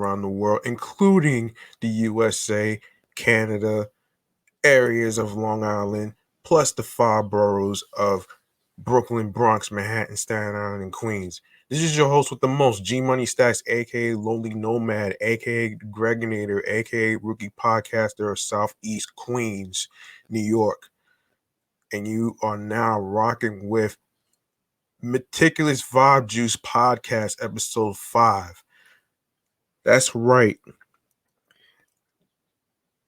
around the world, including the USA, Canada, areas of Long Island, plus the five boroughs of Brooklyn, Bronx, Manhattan, Staten Island, and Queens. This is your host with the most, G Money Stacks, aka Lonely Nomad, aka Greginator, aka Rookie Podcaster of Southeast Queens, New York. And you are now rocking with Meticulous Vibe Juice Podcast, episode 5. That's right.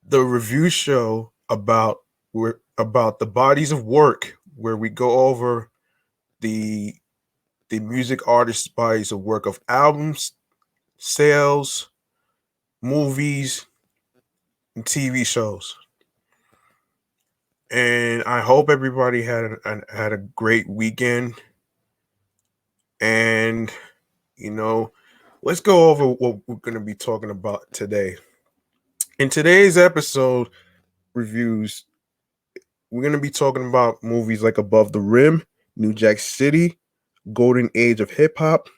The review show about the bodies of work, where we go over the music artists' bodies of work of albums, sales, movies, and TV shows. And I hope everybody had a great weekend. And let's go over what we're going to be talking about today. In today's episode reviews, we're going to be talking about movies like Above the Rim, New Jack City, Golden Age of Hip Hop,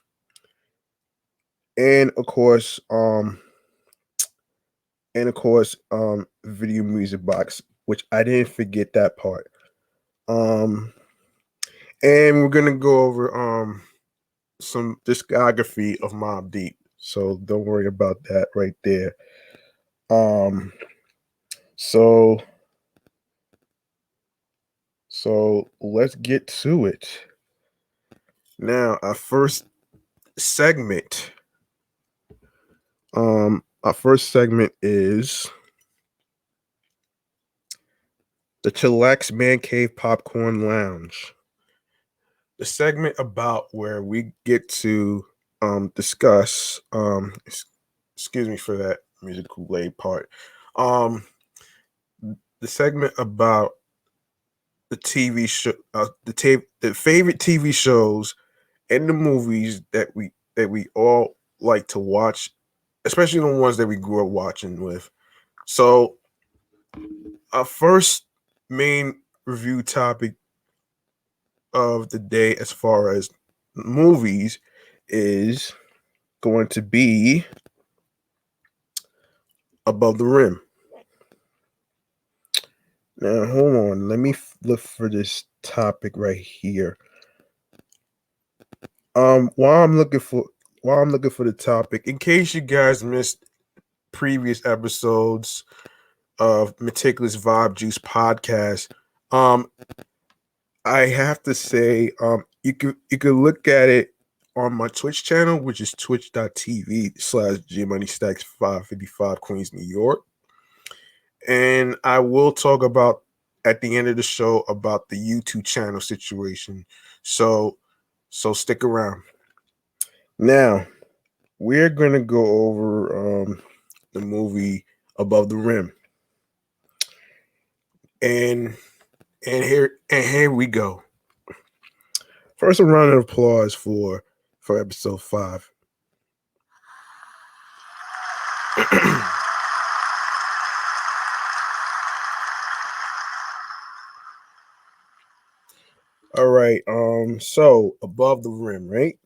and of course, Video Music Box, which I didn't forget that part. And we're gonna go over some discography of Mobb Deep, so don't worry about that right there. So let's get to it. Now, our first segment is the Chillax Man Cave Popcorn Lounge. The segment about where we get to discuss excuse me for that musical late part. The segment about the TV show, the favorite TV shows and the movies that we all like to watch, especially the ones that we grew up watching with. So, our first main review topic of the day, as far as movies, is going to be Above the Rim. Now, hold on. Let me look for this topic right here. While I'm looking for the topic, in case you guys missed previous episodes of Meticulous Vibe Juice Podcast, I have to say, you could look at it on my Twitch channel, which is twitch.tv/GMoneyStacks555 Queens, New York. And I will talk about at the end of the show about the YouTube channel situation. So stick around. Now, we're gonna go over the movie Above the Rim. And here we go. First, a round of applause for episode 5. All right. So Above the Rim, right?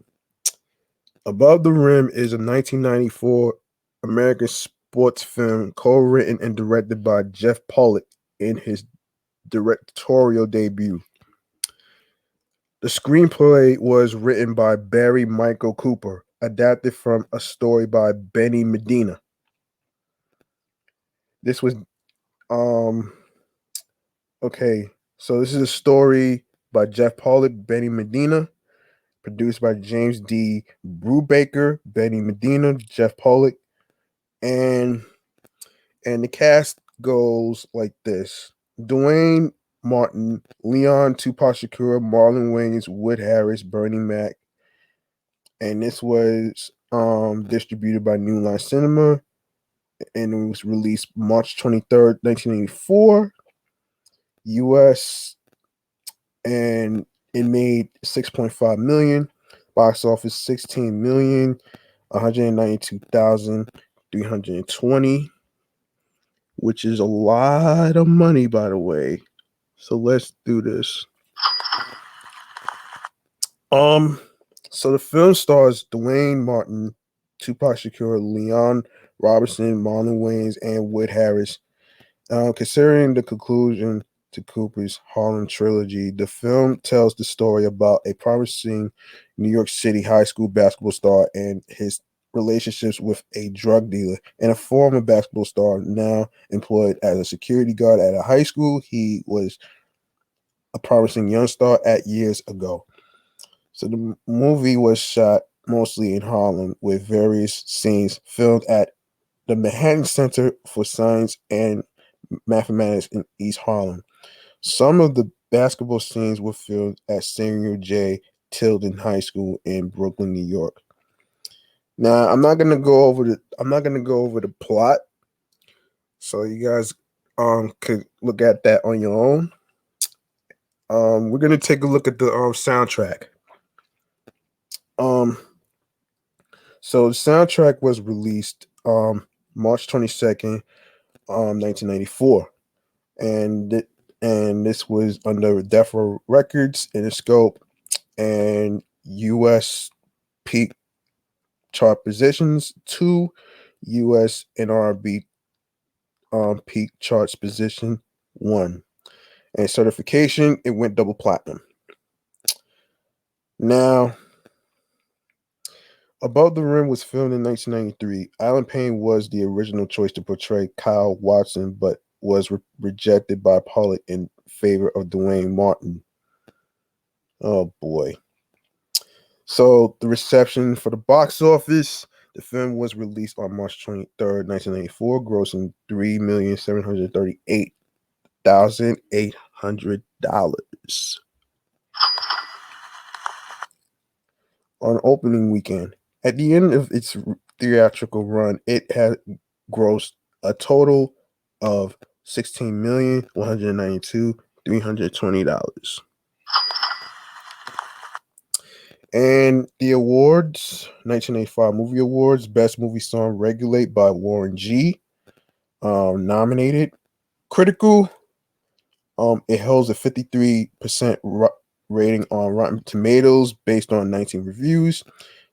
Above the Rim is a 1994 American sports film co-written and directed by Jeff Pollock in his directorial debut. The screenplay was written by Barry Michael Cooper, adapted from a story by Benny Medina. This was okay. So this is a story by Jeff Pollock, Benny Medina, produced by James D. Brubaker, Benny Medina, Jeff Pollock, and the cast goes like this: Dwayne Martin, Leon Tupac Shakur, Marlon Wayans, Wood Harris, Bernie Mac, and this was distributed by New Line Cinema, and it was released March 23rd, 1984, U.S., and it made 6.5 million, box office 16,192,320, which is a lot of money, by the way. So let's do this. So the film stars Dwayne Martin, Tupac Shakur, Leon Robertson, Marlon Wayans, and Wood Harris. Considering the conclusion to Cooper's Harlem trilogy, the film tells the story about a promising New York City high school basketball star and his relationships with a drug dealer and a former basketball star now employed as a security guard at a high school. He was a promising young star at years ago. So the movie was shot mostly in Harlem with various scenes filmed at the Manhattan Center for Science and Mathematics in East Harlem. Some of the basketball scenes were filmed at Samuel J. Tilden High School in Brooklyn, New York. Now, I'm not gonna go over the plot, so you guys could look at that on your own. We're gonna take a look at the soundtrack. Um, so the soundtrack was released March 22nd, 1994, and this was under Death Row Records in the scope and U.S. peak chart positions, two U.S. and R&B peak charts position one, and certification it went double platinum. Now, Above the Rim was filmed in 1993. Alan Payne was the original choice to portray Kyle Watson, but was rejected by Pollock in favor of Dwayne Martin. Oh boy. So the reception for the box office, the film was released on March 23rd, 1994, grossing $3,738,800 on opening weekend. At the end of its theatrical run, it had grossed a total of $16,192,320. And the awards, 1985 Movie Awards, Best Movie Song Regulate by Warren G. Nominated. Critical, it holds a 53% rating on Rotten Tomatoes based on 19 reviews.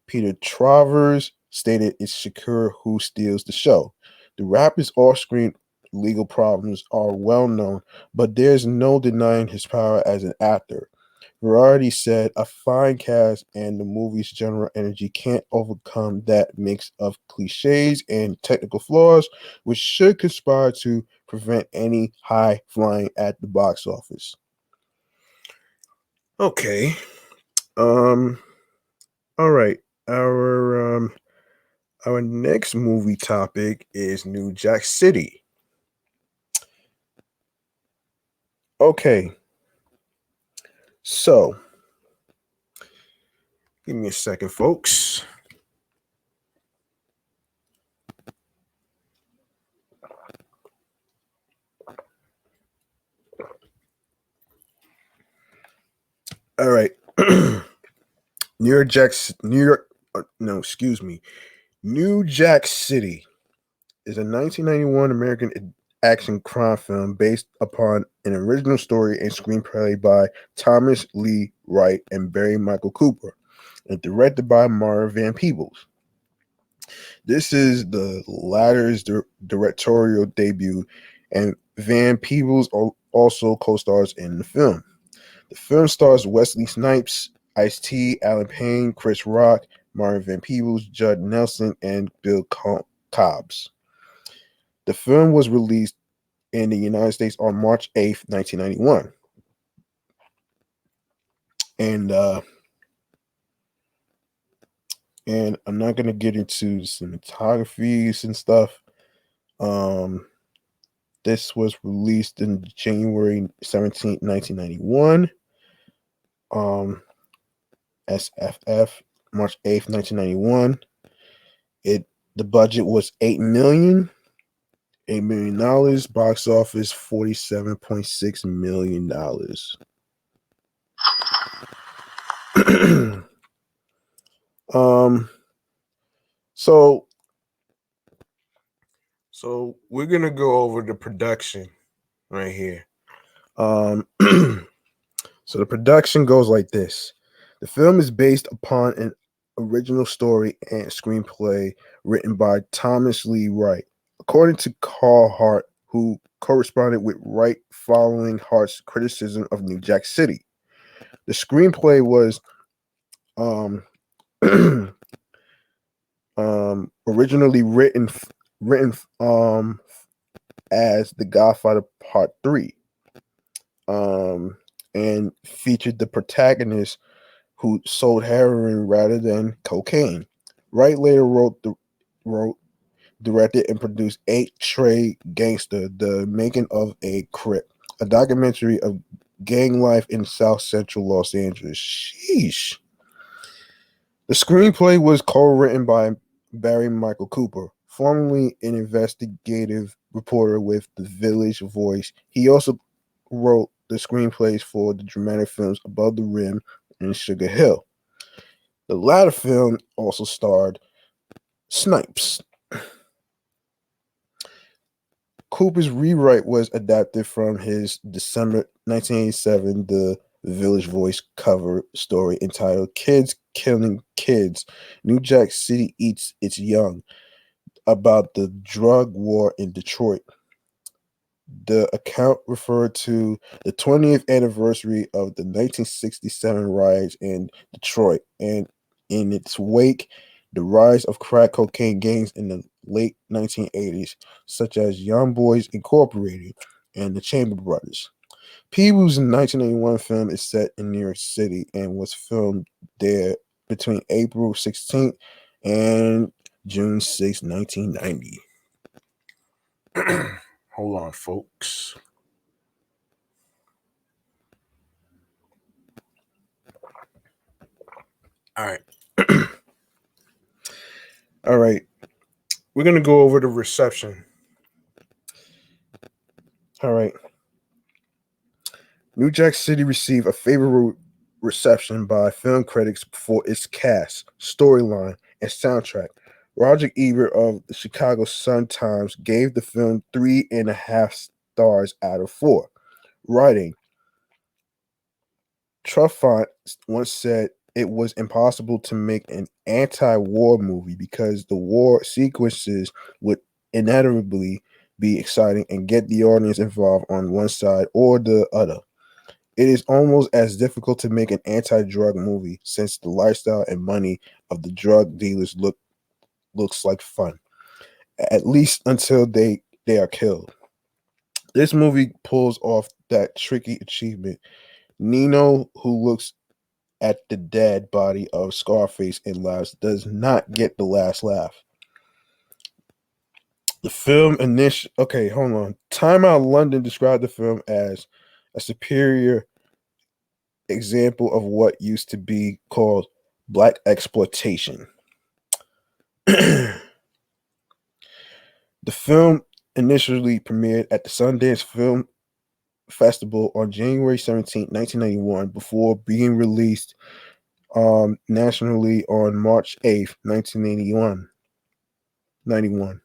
Peter Travers stated it's Shakur who steals the show. The rapper's off-screen legal problems are well known, but there's no denying his power as an actor. Variety said a fine cast and the movie's general energy can't overcome that mix of cliches and technical flaws, which should conspire to prevent any high flying at the box office. Okay. Um. All right. Our next movie topic is New Jack City. Okay. So, give me a second, folks. All right. New York, no, excuse me. New Jack City is a 1991 American action crime film based upon an original story and screenplay by Thomas Lee Wright and Barry Michael Cooper, and directed by Mara Van Peebles. This is the latter's directorial debut, and Van Peebles also co-stars in the film. The film stars Wesley Snipes, Ice-T, Alan Payne, Chris Rock, Martin Van Peebles, Judd Nelson, and Bill Cobbs. The film was released in the United States on March 8th, 1991. And I'm not gonna get into cinematographies and stuff. This was released in January 17th, 1991. SFF, March 8th, 1991. The budget was $8 million. Box office $47.6 million. um so we're gonna go over the production right here. So the production goes like this. The film is based upon an original story and screenplay written by Thomas Lee Wright. According to Carl Hart, who corresponded with Wright following Hart's criticism of New Jack City. The screenplay was um, originally written as The Godfather Part 3, um, and featured the protagonist who sold heroin rather than cocaine. Wright later wrote, directed, and produced Eight Trade Gangster, The Making of a Crip, a documentary of gang life in South Central Los Angeles. Sheesh. The screenplay was co-written by Barry Michael Cooper, formerly an investigative reporter with The Village Voice. He also wrote the screenplays for the dramatic films Above the Rim and Sugar Hill. The latter film also starred Snipes. Cooper's rewrite was adapted from his December 1987 The Village Voice cover story entitled Kids Killing Kids, New Jack City Eats Its Young, about the drug war in Detroit. The account referred to the 20th anniversary of the 1967 riots in Detroit, and in its wake, the rise of crack cocaine gangs in the late 1980s, such as Young Boys Incorporated and the Chamber Brothers. Peebles' 1981 film is set in New York City and was filmed there between April 16th and June 6, 1990. Hold on, folks. All right. All right. We're going to go over the reception. All right. New Jack City received a favorable reception by film critics for its cast, storyline, and soundtrack. Roger Ebert of the Chicago Sun-Times gave the film 3.5 stars out of 4. Writing, Truffaut once said it was impossible to make an anti-war movie because the war sequences would inevitably be exciting and get the audience involved on one side or the other. It is almost as difficult to make an anti-drug movie since the lifestyle and money of the drug dealers looks like fun, at least until they are killed. This movie pulls off that tricky achievement. Nino, who looks at the dead body of Scarface and laughs, does not get the last laugh. The film okay, hold on. Time Out London described the film as a superior example of what used to be called black exploitation. The film initially premiered at the Sundance Film Festival on January 17, 1991, before being released nationally on March 8th, 1991.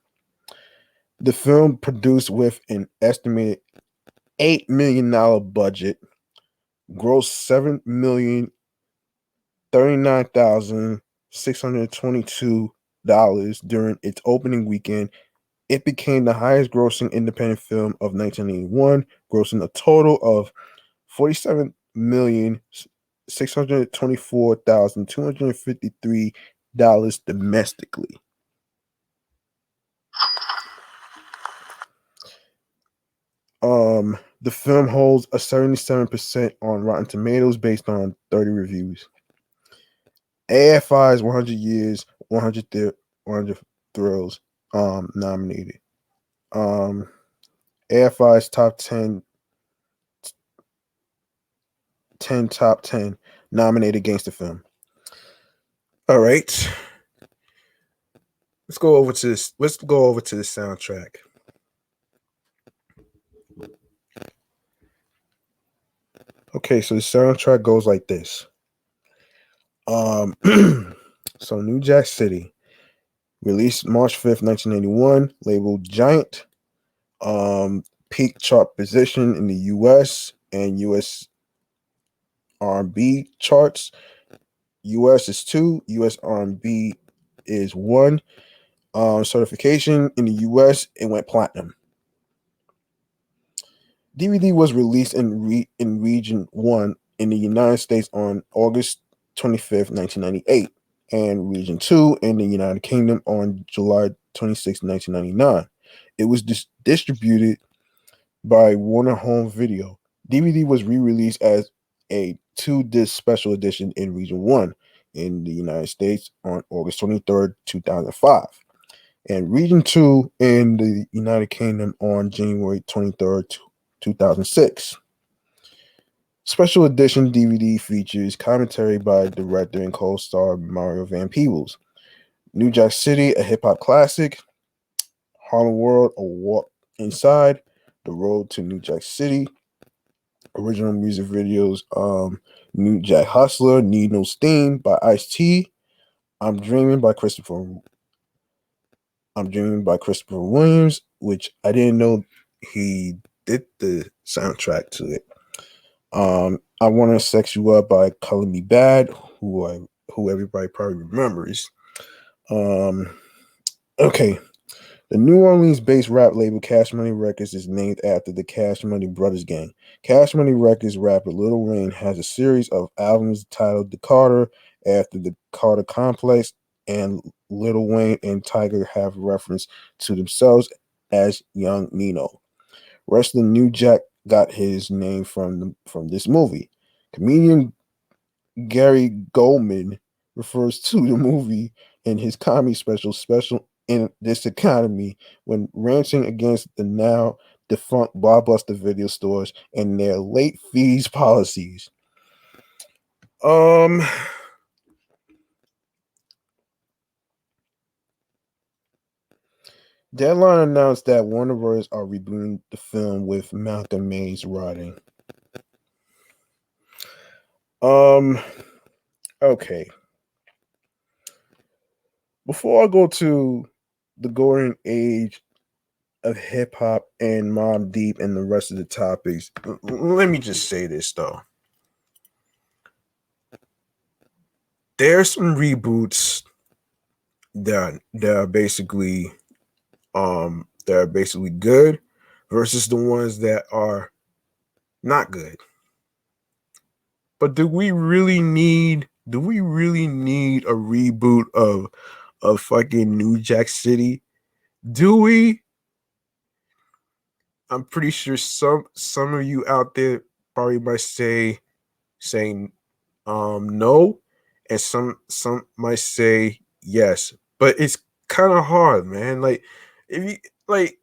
The film, produced with an estimated $8 million budget, grossed $7,039,622 during its opening weekend. It became the highest grossing independent film of 1981, grossing a total of $47,624,253 domestically. The film holds a 77% on Rotten Tomatoes based on 30 reviews. AFI's 100 Years, 100 Thrills nominated. AFI's top 10 top 10 nominated gangster film. All right. Let's go over to the soundtrack. Okay, so the soundtrack goes like this. So New Jack City, released March 5th, 1981, labeled Giant. Peak chart position in the US and US R&B charts. US is 2, US R&B is 1. Certification in the US, it went platinum. DVD was released in Region 1 in the United States on August 25th, 1998, and Region 2 in the United Kingdom on July 26th, 1999. It was distributed by Warner Home Video. DVD was re-released as a 2-disc special edition in Region 1 in the United States on August 23rd, 2005, and Region 2 in the United Kingdom on January 23rd, 2006. Special edition DVD features commentary by director and co-star Mario Van Peebles. New Jack City, a hip hop classic. Harlem World, a walk inside. The Road to New Jack City. Original music videos: New Jack Hustler, Need No Steam by Ice-T. I'm Dreaming by Christopher Williams, which I didn't know he did the soundtrack to it. I Wanna Sex You Up by Color Me Bad, who everybody probably remembers. Okay. The New Orleans-based rap label Cash Money Records is named after the Cash Money Brothers gang. Cash Money Records rapper Lil Wayne has a series of albums titled The Carter after the Carter Complex, and Lil Wayne and Tiger have reference to themselves as Young Nino. Wrestler New Jack got his name from this movie. Comedian Gary Goldman refers to the movie in his comedy special in this economy when ranting against the now defunct Blockbuster video stores and their late fees policies. Um Deadline announced that Warner Bros. Are rebooting the film with Malcolm Mays writing. Okay. Before I go to the golden age of hip hop and Mobb Deep and the rest of the topics, let me just say this though. There's some reboots that are basically good versus the ones that are not good. But do we really need a reboot of fucking New Jack City? Do we? I'm pretty sure some of you out there probably might saying no, and some might say yes. But it's kind of hard, man. Like if you like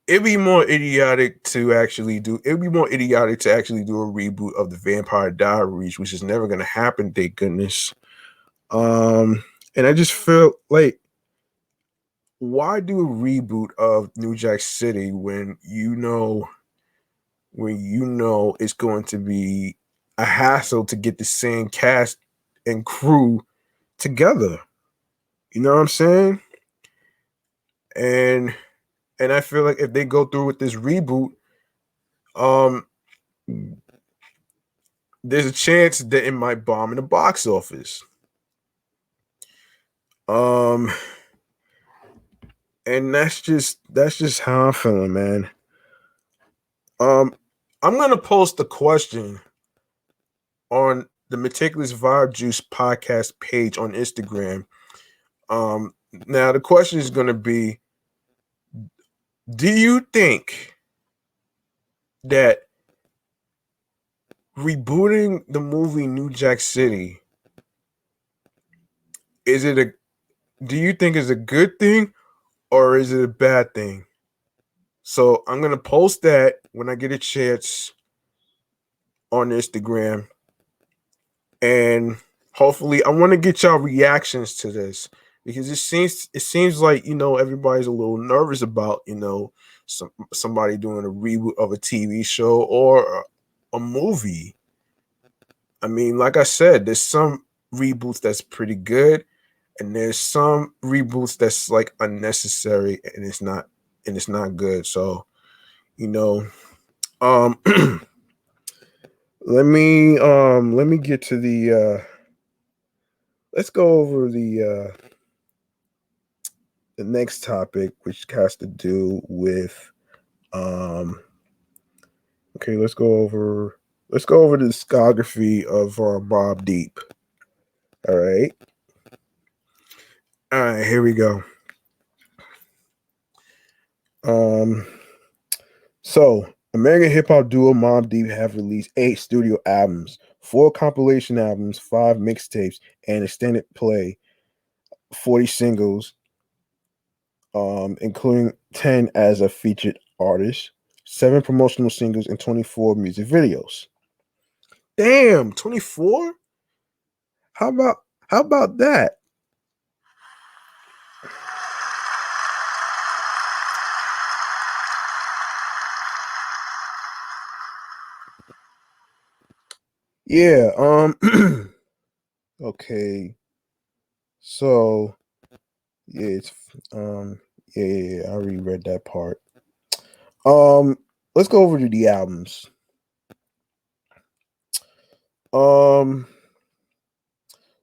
it'd be more idiotic to actually do a reboot of the Vampire Diaries, which is never gonna happen, thank goodness. And I just feel like, why do a reboot of New Jack City when it's going to be a hassle to get the same cast and crew together? You know what I'm saying? And I feel like if they go through with this reboot, um, there's a chance that it might bomb in the box office. Um, and that's just how I'm feeling, man. I'm gonna post a question on the Meticulous Vibe Juice podcast page on Instagram. Now the question is gonna be: do you think that rebooting the movie New Jack City do you think is a good thing or is it a bad thing? So I'm gonna post that when I get a chance on Instagram, and hopefully I want to get y'all reactions to this, because it seems like everybody's a little nervous about somebody doing a reboot of a TV show or a movie. I mean, like I said, there's some reboots that's pretty good, and there's some reboots that's like unnecessary and it's not good. So, you know, um let me get to let's go over the next topic, which has to do with okay, let's go over the discography of Mobb Deep. All right. All right, here we go. So American hip hop duo Mobb Deep have released 8 studio albums, 4 compilation albums, 5 mixtapes, and extended play, 40 singles, including 10 as a featured artist, 7 promotional singles, and 24 music videos. Damn, 24? How about that? Yeah, okay. So, yeah, it's I already read that part. Um, let's go over to the albums. Um,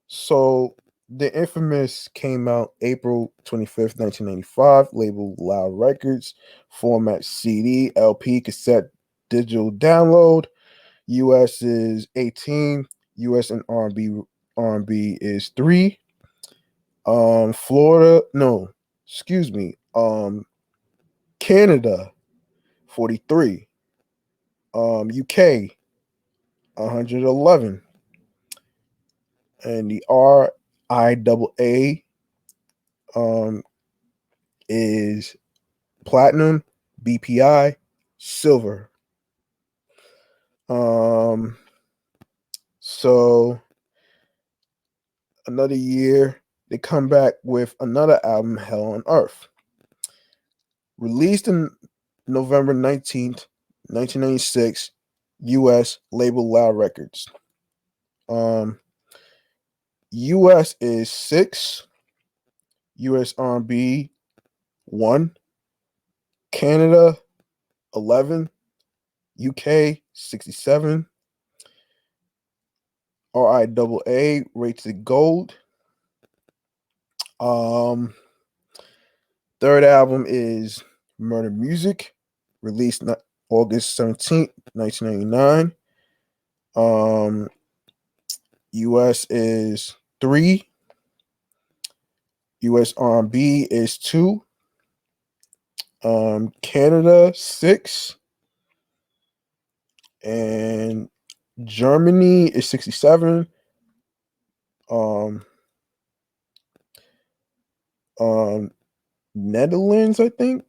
so the Infamous came out April 25th, 1995, labeled Loud Records, format CD, LP, cassette, digital download. US is 18, US and R&B is 3. Florida, no, excuse me. Canada 43. UK 111. And the RIAA is platinum, BPI, silver. Um, so another year, they come back with another album, Hell on Earth, released in November 19th, 1996, U.S. label Loud Records. U.S. is 6, U.S. R&B 1, Canada 11, UK 67, RIAA rated gold. Um, Third album is Murder Music, released August 17th, 1999. US is 3, US R&B is 2, Canada 6, and Germany is 67. Um, um, Netherlands, I think.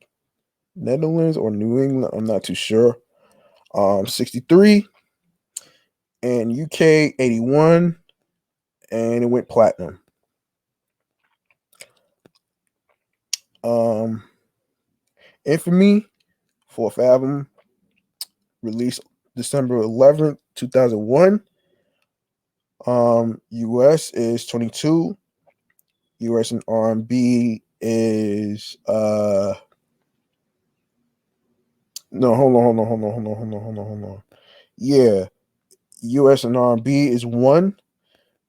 Netherlands or New England, I'm not too sure. 63, and UK 81, and it went platinum. Um, Infamy, fourth album, released December 11th, 2001. US is 22. US and R&B is no, hold on. Yeah, US and R&B is 1,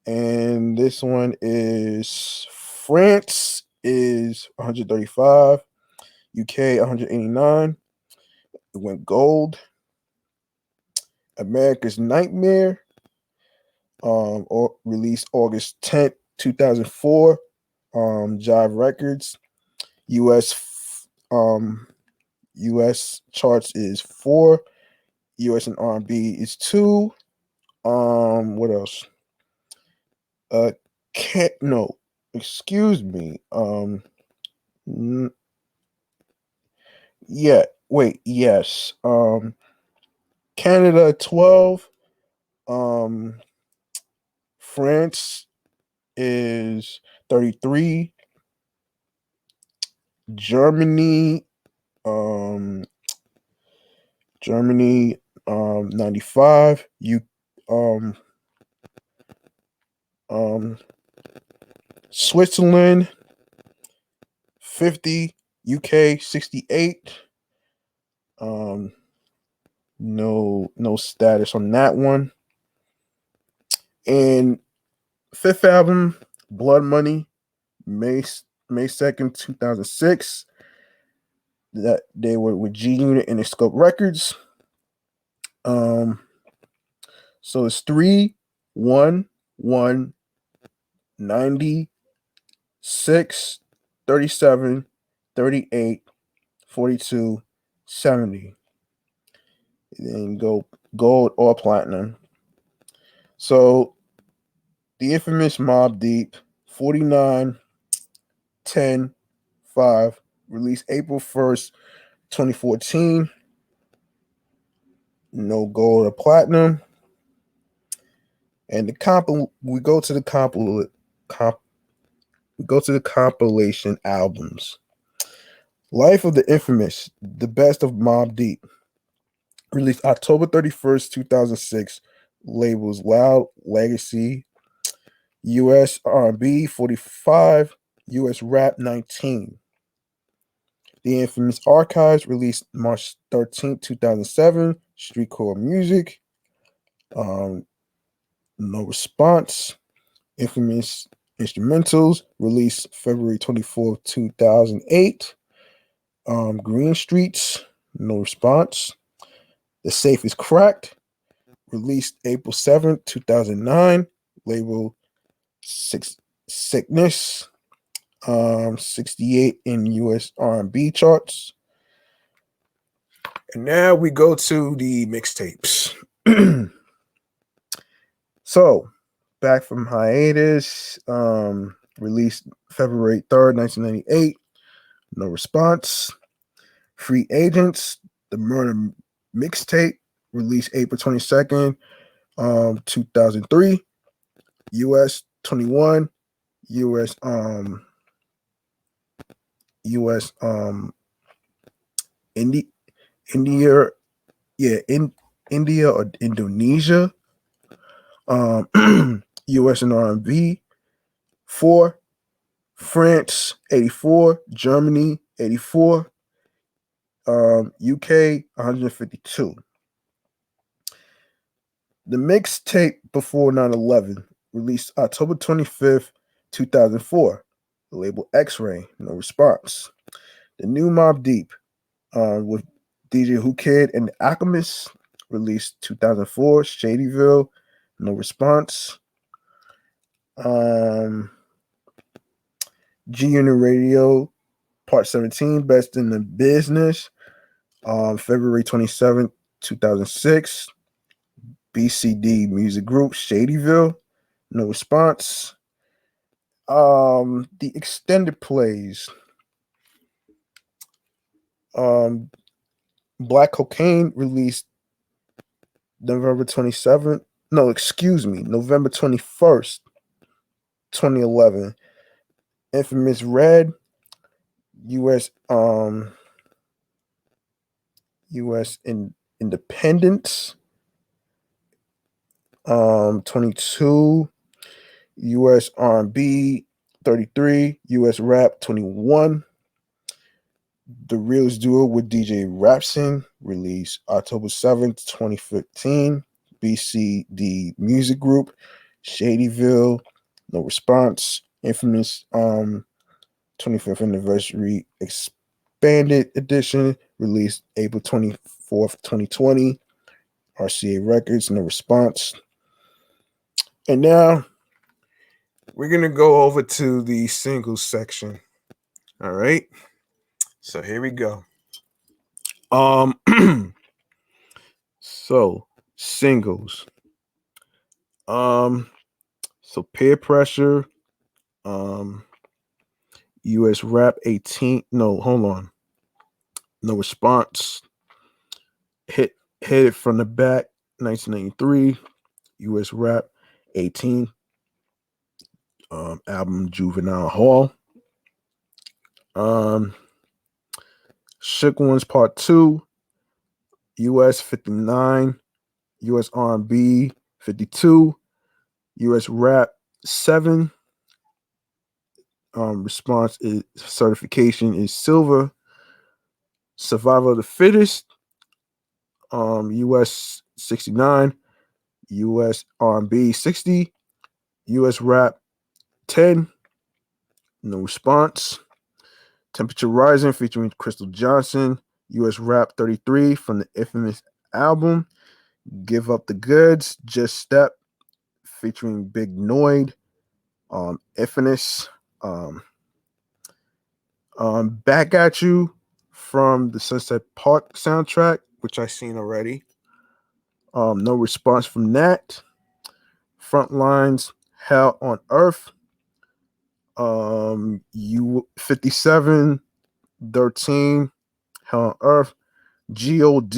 and this one is France is 135, UK 189. It went gold. America's Nightmare, or released August 10th, 2004, Jive Records. US US charts is 4, US and R&B is 2. What else? Can't no, excuse me. N- yeah, wait, yes. Canada 12. Um, France is 33. Germany, um, Germany, 95. Um, um, Switzerland, 50. UK, 68. Um, no status on that one. And fifth album, Blood Money, May 2nd, 2006. That they were with G Unit and Scope Records. Um, so it's 3, 1, 1, 90, 6, 37, 38, 42, 70. Then go gold or platinum. So the infamous Mobb Deep 49-10-5, released April 1st, 2014. No gold or platinum. And we go to the compilation albums. Life of the Infamous, the best of Mobb Deep, released October 31st, 2006. Labels Loud Legacy, US R&B 45, US Rap 19. The Infamous Archives, released March 13th, 2007. Streetcore Music, No Response. Infamous Instrumentals, released February 24th, 2008. Green Streets, No Response. The Safe is Cracked, released April 7th, 2009. Label Sickness, 68 in US R&B charts. And now we go to the mixtapes. So, back from hiatus, released February 3rd, 1998. No Response. Free Agents, the Murder Mixtape, released April 22nd, 2003. US 21, US US India, India or Indonesia, US and R&B 4, France 84, Germany 84, UK 152. The mixtape before 9/11, released October 25th, 2004. The label X-Ray, No Response. The new Mobb Deep, with DJ Who Kid and the Alchemist, released 2004. Shadyville, No Response. G Unit Radio, Part 17, Best in the Business, February 27th, 2006. BCD Music Group, Shadyville, No Response. The extended plays. Black Cocaine, released November 27th. No, excuse me, November 21st, 2011. Infamous Red, US Independence, 22. US R&B 33, US Rap 21. The Reals Duo with DJ Rapson, released October 7th, 2015. BCD Music Group, Shadyville, No Response. Infamous 25th Anniversary Expanded Edition, released April 24th, 2020. RCA Records, No Response. And now we're going to go over to the singles section. All right. So here we go. So singles. So Peer Pressure, US Rap 18. No, hold on. No Response. Hit It from the Back, 1993. US Rap 18. Album Juvenile Hall. Shook Ones Part 2, US 59, US R&B 52, US Rap 7. Response is certification is silver. Survival of the Fittest, US 69, US R&B 60, US Rap 10. No response. Temperature Rising featuring Crystal Johnson. US Rap 33 from the infamous album. Give Up the Goods. Just Step featuring Big Noid. Infamous. Back at You from the Sunset Park soundtrack, which I seen already. No response from that. Frontlines, Hell on Earth. You 57, 13, Hell on Earth. God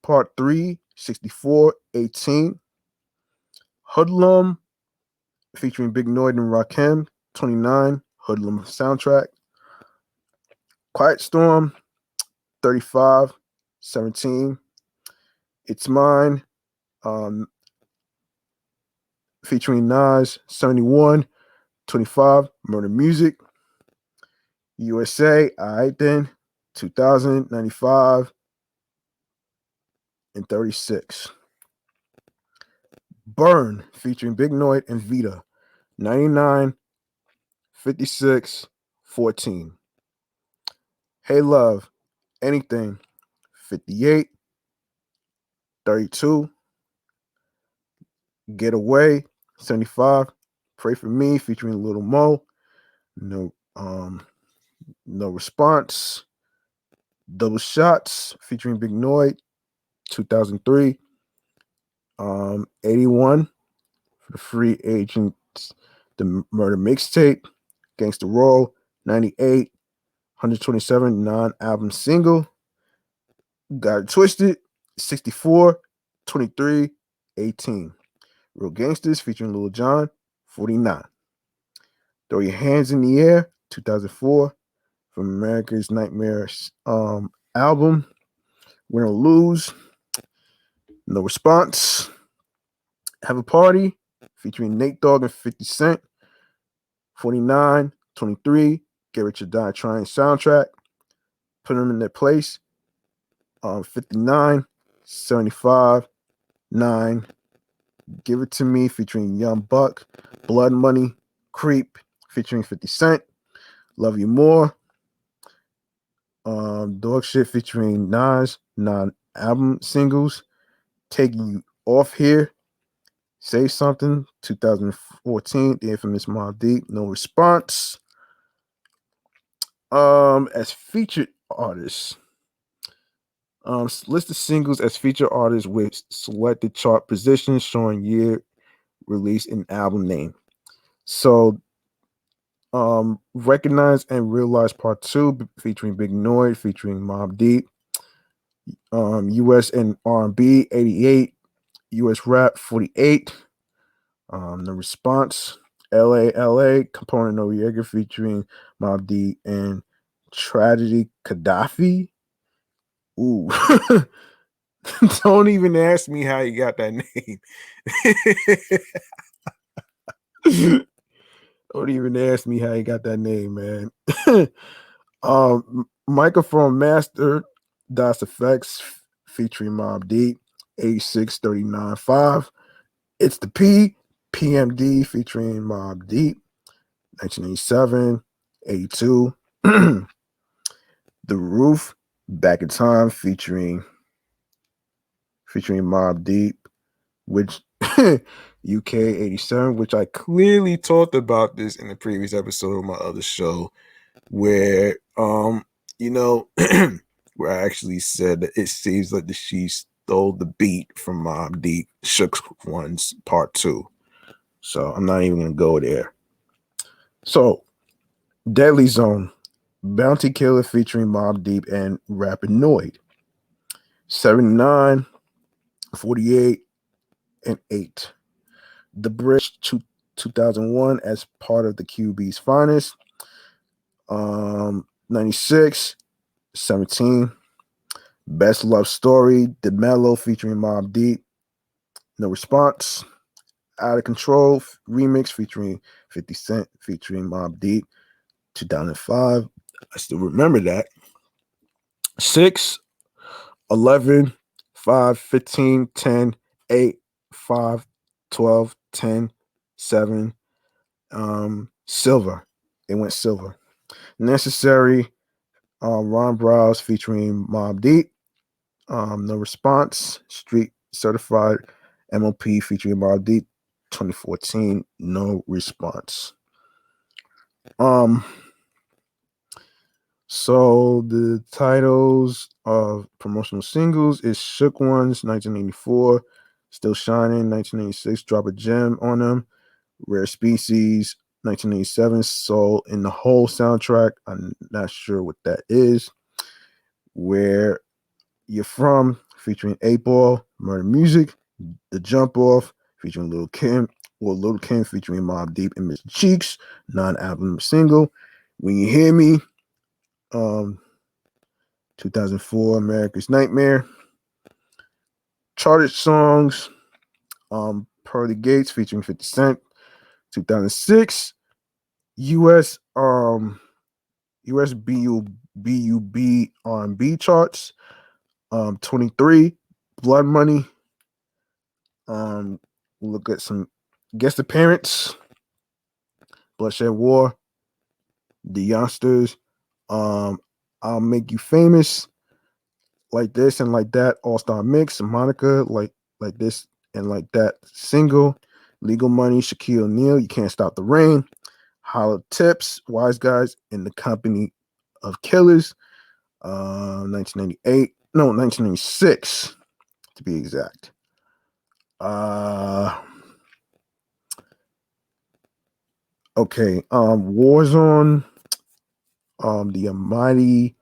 Part 3, 64, 18. Hoodlum featuring Big Noid and Rakim, 29, Hoodlum soundtrack. Quiet Storm, 35, 17. It's Mine, featuring Nas, 71, 25, Murder Music. USA, alright then, 2000, 95, and 36. Burn, featuring Big Noid and Vita, 99, 56, 14. Hey Love, Anything, 58, 32. Get Away, 75. Pray for Me, featuring Little Mo. No response. Double Shots, featuring Big Noid, 2003. 81 for the Free Agents, the Murder Mixtape. Gangsta Roll, 98. 127 non-album single. Got It Twisted, 64. 23, 18. Real Gangsters featuring Lil Jon, 49. Throw Your Hands in the Air, 2004, from America's Nightmare album. Win or Lose, no response. Have a Party, featuring Nate Dogg and 50 Cent, 49, 23. Get Rich or Die Trying soundtrack. Put them in their place, 59, 75, 9. Give It To Me, featuring Young Buck. Blood Money, Creep, featuring 50 Cent. Love You More. Dog Shit, featuring Nas, non-album singles. Taking You Off Here. Say Something, 2014, the infamous Mobb Deep, no response. As featured artists, list of singles as featured artists with selected chart positions showing year, release, and album name. So, Recognize and Realize Part 2, featuring Big Noid, featuring Mobb Deep. US and R&B, 88. US Rap, 48. The Response, LA, Component Noriega, featuring Mobb Deep and Tragedy Gaddafi. Ooh. Don't even ask me how you got that name. Don't even ask me how you got that name, man. Microphone Master, Das Effects, featuring Mobb Deep, 86, 39, 5. It's the P, PMD, featuring Mobb Deep, 1987, 82. The Roof, Back in Time, featuring Mobb Deep, which UK 87, which I clearly talked about this in the previous episode of my other show, where where I actually said that it seems like she stole the beat from Mobb Deep, Shook One's Part 2. So I'm not even gonna go there. So Deadly Zone, Bounty Killer, featuring Mobb Deep and Rapid Noid, 79, 48, and 8. The Bridge, 2001, as part of the QB's Finest, 96, 17. Best Love Story, The Mellow, featuring Mobb Deep, no response. Out of Control remix, featuring 50 Cent, featuring Mobb Deep, 2005. I still remember that. 6, 11, 5, 15, 10, 8, 5, 12, 10, 7. Silver. It went silver. Necessary. Ron Browse featuring Mob Deep. No Response. Street Certified MOP featuring Mob Deep. 2014. No Response. Um. So the titles of promotional singles is Shook Ones, 1984, Still Shining, 1986, Drop a Gem on them, Rare Species, 1987, Soul in the Whole soundtrack. I'm not sure what that is. Where You're From, featuring 8 Ball, Murder Music, The Jump Off, featuring Lil Kim, or Lil Kim featuring Mob Deep and Miss Cheeks, non-album single. When You Hear Me, um, 2004, America's Nightmare. Charted songs, Pearly Gates featuring 50 Cent. 2006, US US BUB R&B charts. 23, Blood Money. Look at some guest appearance. Bloodshed War, The Youngsters, I'll Make You Famous, Like This and Like That, All Star Mix, Monica, like This and Like That single, Legal Money, Shaquille O'Neal, You Can't Stop the Rain, Hollow Tips, Wise Guys, In the Company of Killers, 1998, no, 1996 to be exact. Okay, Warzone, the Mighty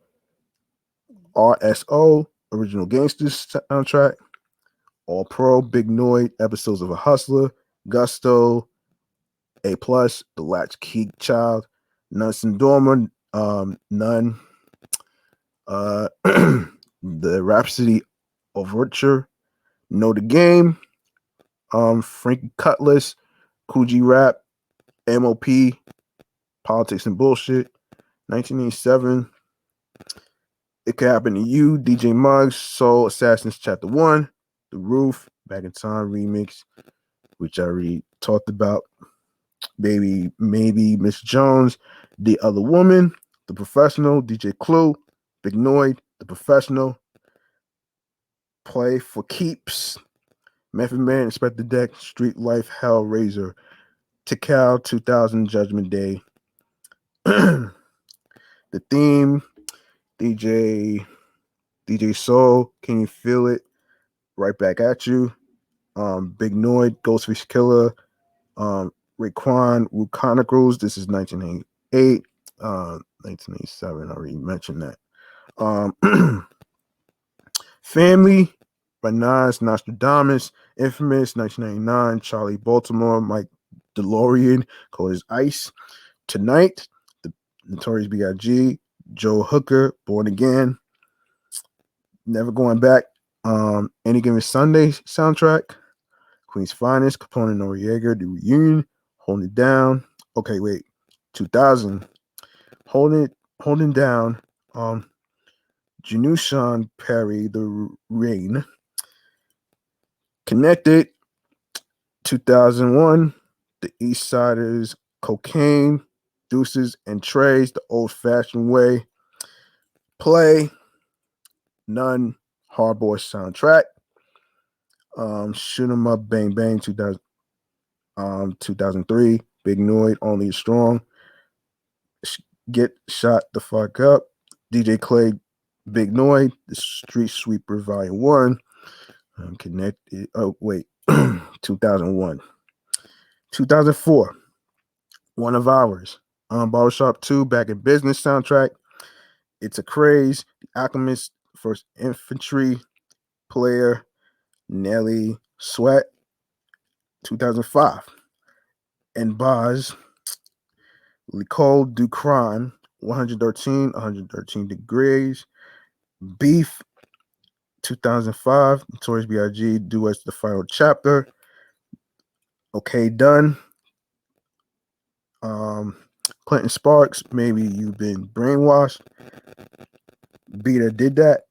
RSO, Original Gangsters soundtrack, All Pro, Big Noid, Episodes of a Hustler, Gusto, A Plus, The Latchkey Child, Nunson Dormer, None, The Rhapsody Overture, Know the Game, Frankie Cutlass, Coogee Rap, MOP, Politics and Bullshit, 1987, It Could Happen to You, DJ Muggs, Soul Assassins Chapter 1, The Roof, Back in Time remix, which I already talked about. Baby, Maybe, Miss Jones, The Other Woman, The Professional, DJ Clue, Big Noid, The Professional, Play for Keeps, Method Man, Inspector Deck, Street Life, Hellraiser, Tikal, 2000, Judgment Day. The Theme, DJ Soul, Can You Feel It? Right Back at You. Big Noid, Ghostface Killer, Raekwon, Wu Chronicles. This is 1988, 1987. I already mentioned that. Family by Nas, Nostradamus, Infamous, 1999, Charlie Baltimore, Mike DeLorean, Cold as Ice. Tonight, the Notorious B.I.G., Joe Hooker, Born Again, Never Going Back, Any Given Sunday soundtrack, Queen's Finest, Capone and Noriega, The Reunion, Holding It Down. Okay, wait, 2000, Holding Down, Janushan Perry, The Rain, Connected, 2001, The East Siders, Cocaine, Deuces and Trays, The Old Fashioned Way, Play, None, Hardboy soundtrack, Shoot 'em Up, Bang Bang, 2003, Big Noid, Only Strong, Get Shot the Fuck Up, DJ Clay, Big Noid, The Street Sweeper Volume 1, Connected, 2001. 2004, One of Ours, Barbershop 2, Back in Business soundtrack, It's a Craze, The Alchemist, First Infantry, Player, Nelly, Sweat, 2005, and Boz, Nicole Du Crime, 113 Degrees, Beef, 2005, Notorious B.I.G., Duets The Final Chapter, Okay Done, Clinton Sparks, Maybe You've Been Brainwashed, Beta Did That,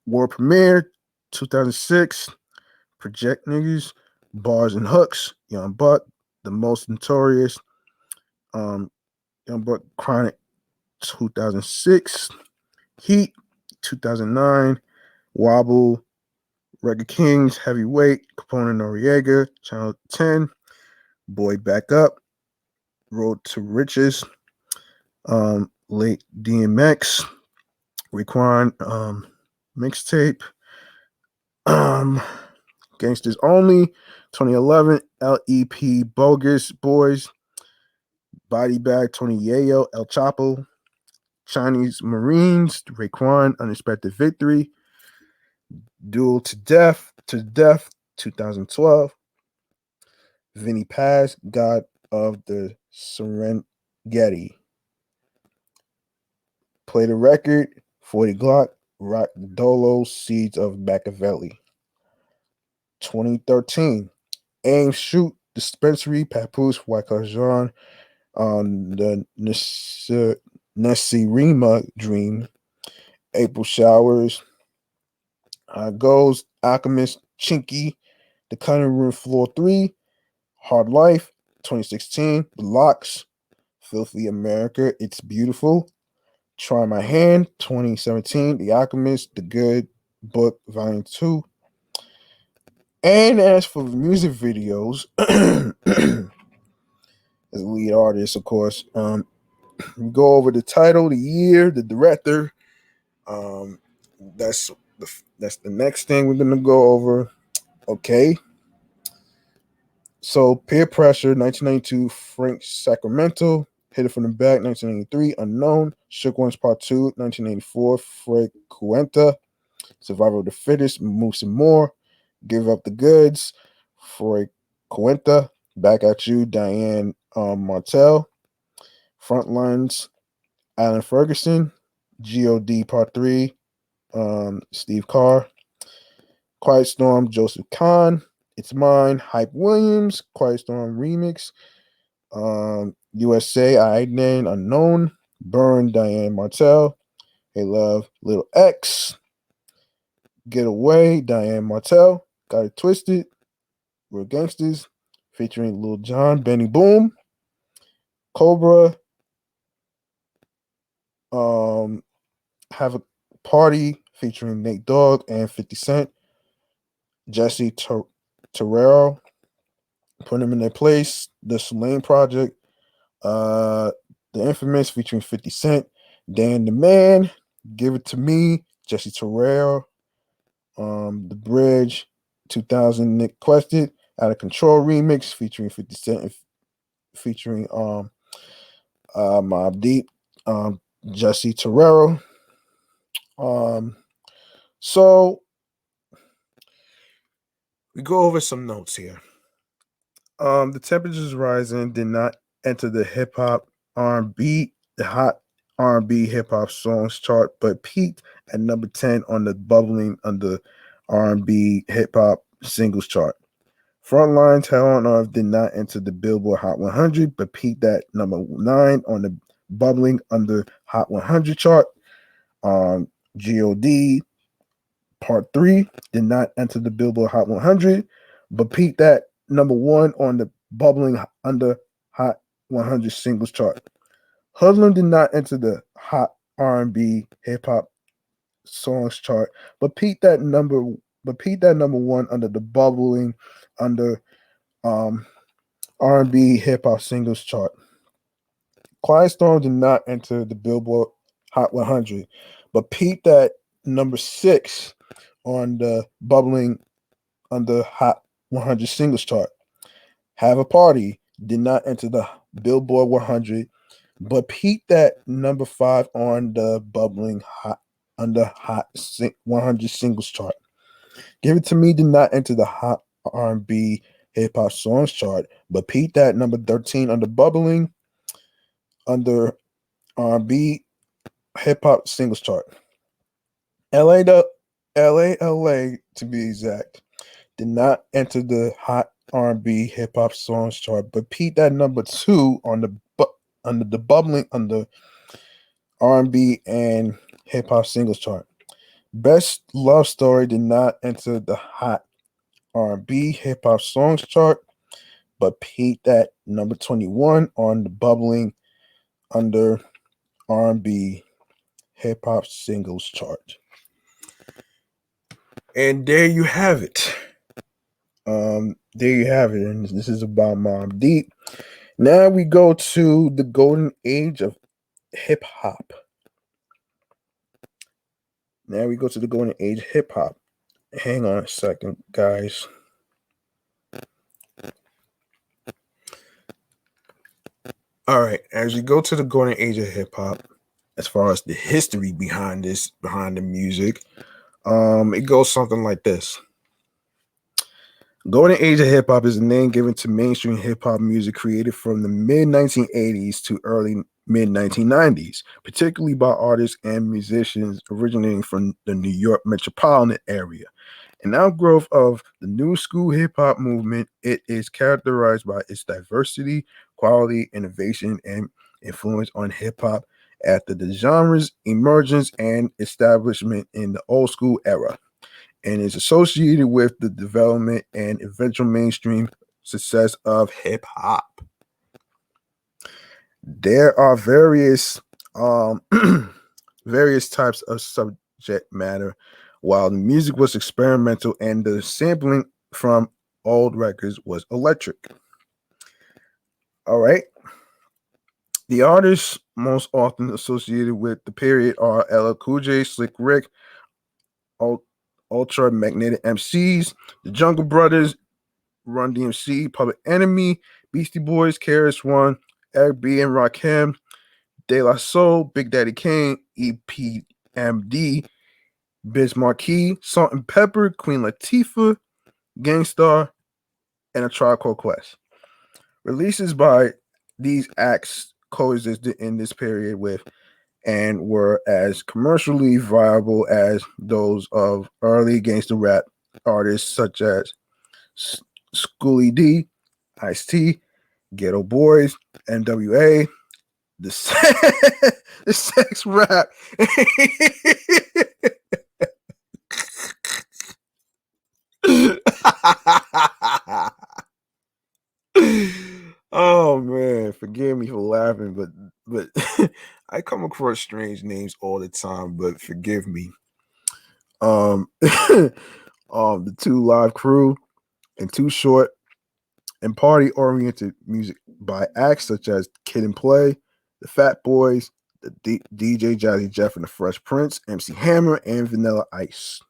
World Premiere, 2006, Project Niggas, Bars and Hooks, Young Buck, The Most Notorious, Young Buck Chronic 2006, Heat 2009, Wobble, Record Kings, Heavyweight, Capone Noriega, Channel 10, Boy Back Up, Road to Riches, Late DMX, Raekwon, mixtape, Gangsters Only, 2011, LEP Bogus Boys, Body Bag, Tony Yayo, El Chapo, Chinese Marines, Raekwon, Unexpected Victory, Duel to Death, 2012, Vinny Paz, God of the Serengeti. Play the Record, 40 Glock, Rock Dolo, Seeds of Machiavelli. 2013, Aim Shoot, Dispensary, Papoose, Wyclef on the Nesirima Dream, April Showers, Goes, Alchemist, Chinky, The Cutting Room Floor 3, Hard Life, 2016, The Locks, Filthy America, It's Beautiful, Try My Hand, 2017, The Alchemist, The Good Book, Volume 2. And as for music videos, as a lead artist, of course, we go over the title, the year, the director. That's the next thing we're gonna go over. Okay. So Peer Pressure, 1992, Frank Sacramento. Hit It From the Back, 1993, Unknown. Shook Ones Part 2, 1984, Fred Cuenta. Survival of the Fittest, Moose and More. Give Up the Goods, Fred Cuenta. Back at You, Diane Martell. Frontlines, Alan Ferguson. God Part 3, Steve Carr. Quiet Storm, Joseph Kahn. It's Mine, Hype Williams. Quiet Storm Remix. USA, I Name Unknown. Burn, Diane Martell. Hey Love, Little X. Get Away, Diane Martell. Got It Twisted. Real Gangsters. Featuring Lil Jon, Benny Boom. Cobra. Have a Party featuring Nate Dogg and 50 Cent. Jesse Terrell. Put them in their place. The Selene Project. The Infamous featuring 50 Cent. Dan the Man. Give It to Me. Jesse Terrell. The Bridge. 2000 Nick Quested. Out of Control remix featuring 50 Cent. Featuring Mobb Deep. Jesse Terrell. So we go over some notes here. The Temperatures Rising did not enter the hip hop R&B, the hot R&B hip hop songs chart, but peaked at number 10 on the bubbling under R&B hip hop singles chart. Frontlines Hell on Earth did not enter the Billboard Hot 100, but peaked at number 9 on the bubbling under Hot 100 chart. God Part 3 did not enter the Billboard Hot 100, but peaked at number 1 on the bubbling under Hot 100 singles chart. Hoodlum did not enter the Hot R&B hip hop songs chart, but peaked at number 1 under the bubbling under R&B hip hop singles chart. Quiet Storm did not enter the Billboard Hot 100, but peaked at number 6 on the bubbling under Hot 100 singles chart. Have a Party did not enter the Billboard 100, but peaked at number 5 on the bubbling Hot 100 singles chart. Give It to Me did not enter the Hot R&B hip hop songs chart, but peaked at number 13 on the bubbling under R&B hip hop singles chart. LA to be exact, did not enter the Hot R&B hip hop songs chart, but peaked at number 2 on the under the bubbling under R&B and hip hop singles chart. Best Love Story did not enter the Hot R&B hip hop songs chart, but peaked at number 21 on the bubbling under R&B hip hop singles chart. And there you have it. There you have it. And this is about Mobb Deep. Now we go to the golden age of hip hop. Now we go to the golden age of hip hop. Hang on a second, guys. All right, as we go to the golden age of hip hop, as far as the history behind the music, it goes something like this. Golden age of hip hop is a name given to mainstream hip hop music created from the mid 1980s to early mid 1990s, particularly by artists and musicians originating from the New York metropolitan area. An outgrowth of the new school hip hop movement, it is characterized by its diversity, quality, innovation, and influence on hip hop after the genre's emergence and establishment in the old school era, and is associated with the development and eventual mainstream success of hip hop. There are various various types of subject matter. While the music was experimental and the sampling from old records was electric. All right. The artists most often associated with the period are LL Cool J, Slick Rick, Ultra Magnetic MCs, the Jungle Brothers, Run DMC, Public Enemy, Beastie Boys, KRS One, Eric B and Rakim, De La Soul, Big Daddy Kane, EPMD, Biz Marquee, Salt and Pepper, Queen Latifah, Gangstar, and A Tribe Called Quest. Releases by these acts coexisted in this period with and were as commercially viable as those of early gangster rap artists such as Schoolie D, Ice-T, Ghetto Boys, NWA, the sex rap. Oh man, forgive me for laughing, but I come across strange names all the time, but forgive me. The Two Live Crew and Too Short, and party-oriented music by acts such as Kid and Play, the Fat Boys, the DJ Jazzy Jeff and the Fresh Prince, MC Hammer, and Vanilla Ice.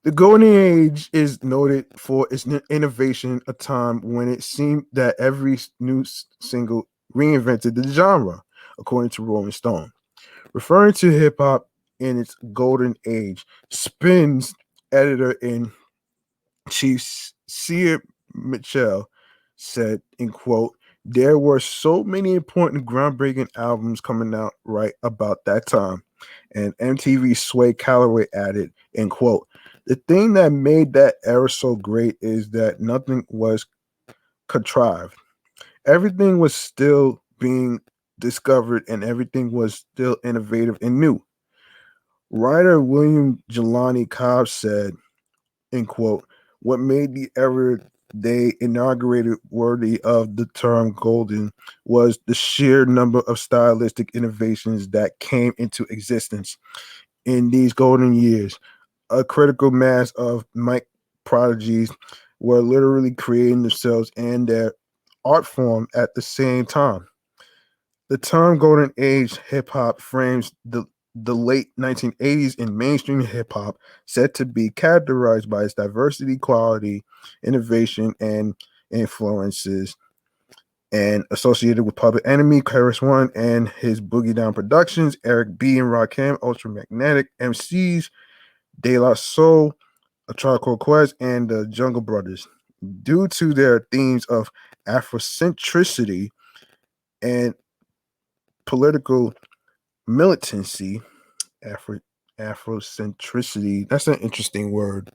The golden age is noted for its innovation, a time when it seemed that every new single reinvented the genre, according to Rolling Stone. Referring to hip hop in its golden age, Spin's editor in chief Sia Mitchell said, in quote, there were so many important groundbreaking albums coming out right about that time. And MTV Sway Calloway added, in quote, the thing that made that era so great is that nothing was contrived. Everything was still being discovered and everything was still innovative and new. Writer William Jelani Cobb said, end quote, what made the era they inaugurated worthy of the term golden was the sheer number of stylistic innovations that came into existence in these golden years. A critical mass of mic prodigies were literally creating themselves and their art form at the same time. The term golden age hip hop frames the late 1980s in mainstream hip hop, said to be characterized by its diversity, quality, innovation, and influences, and associated with Public Enemy, KRS One, and his Boogie Down Productions, Eric B and Rakim, Ultra Magnetic MCs, De La Soul, A Tribe Called Quest, and the Jungle Brothers. Due to their themes of Afrocentricity and political militancy, Afrocentricity, that's an interesting word.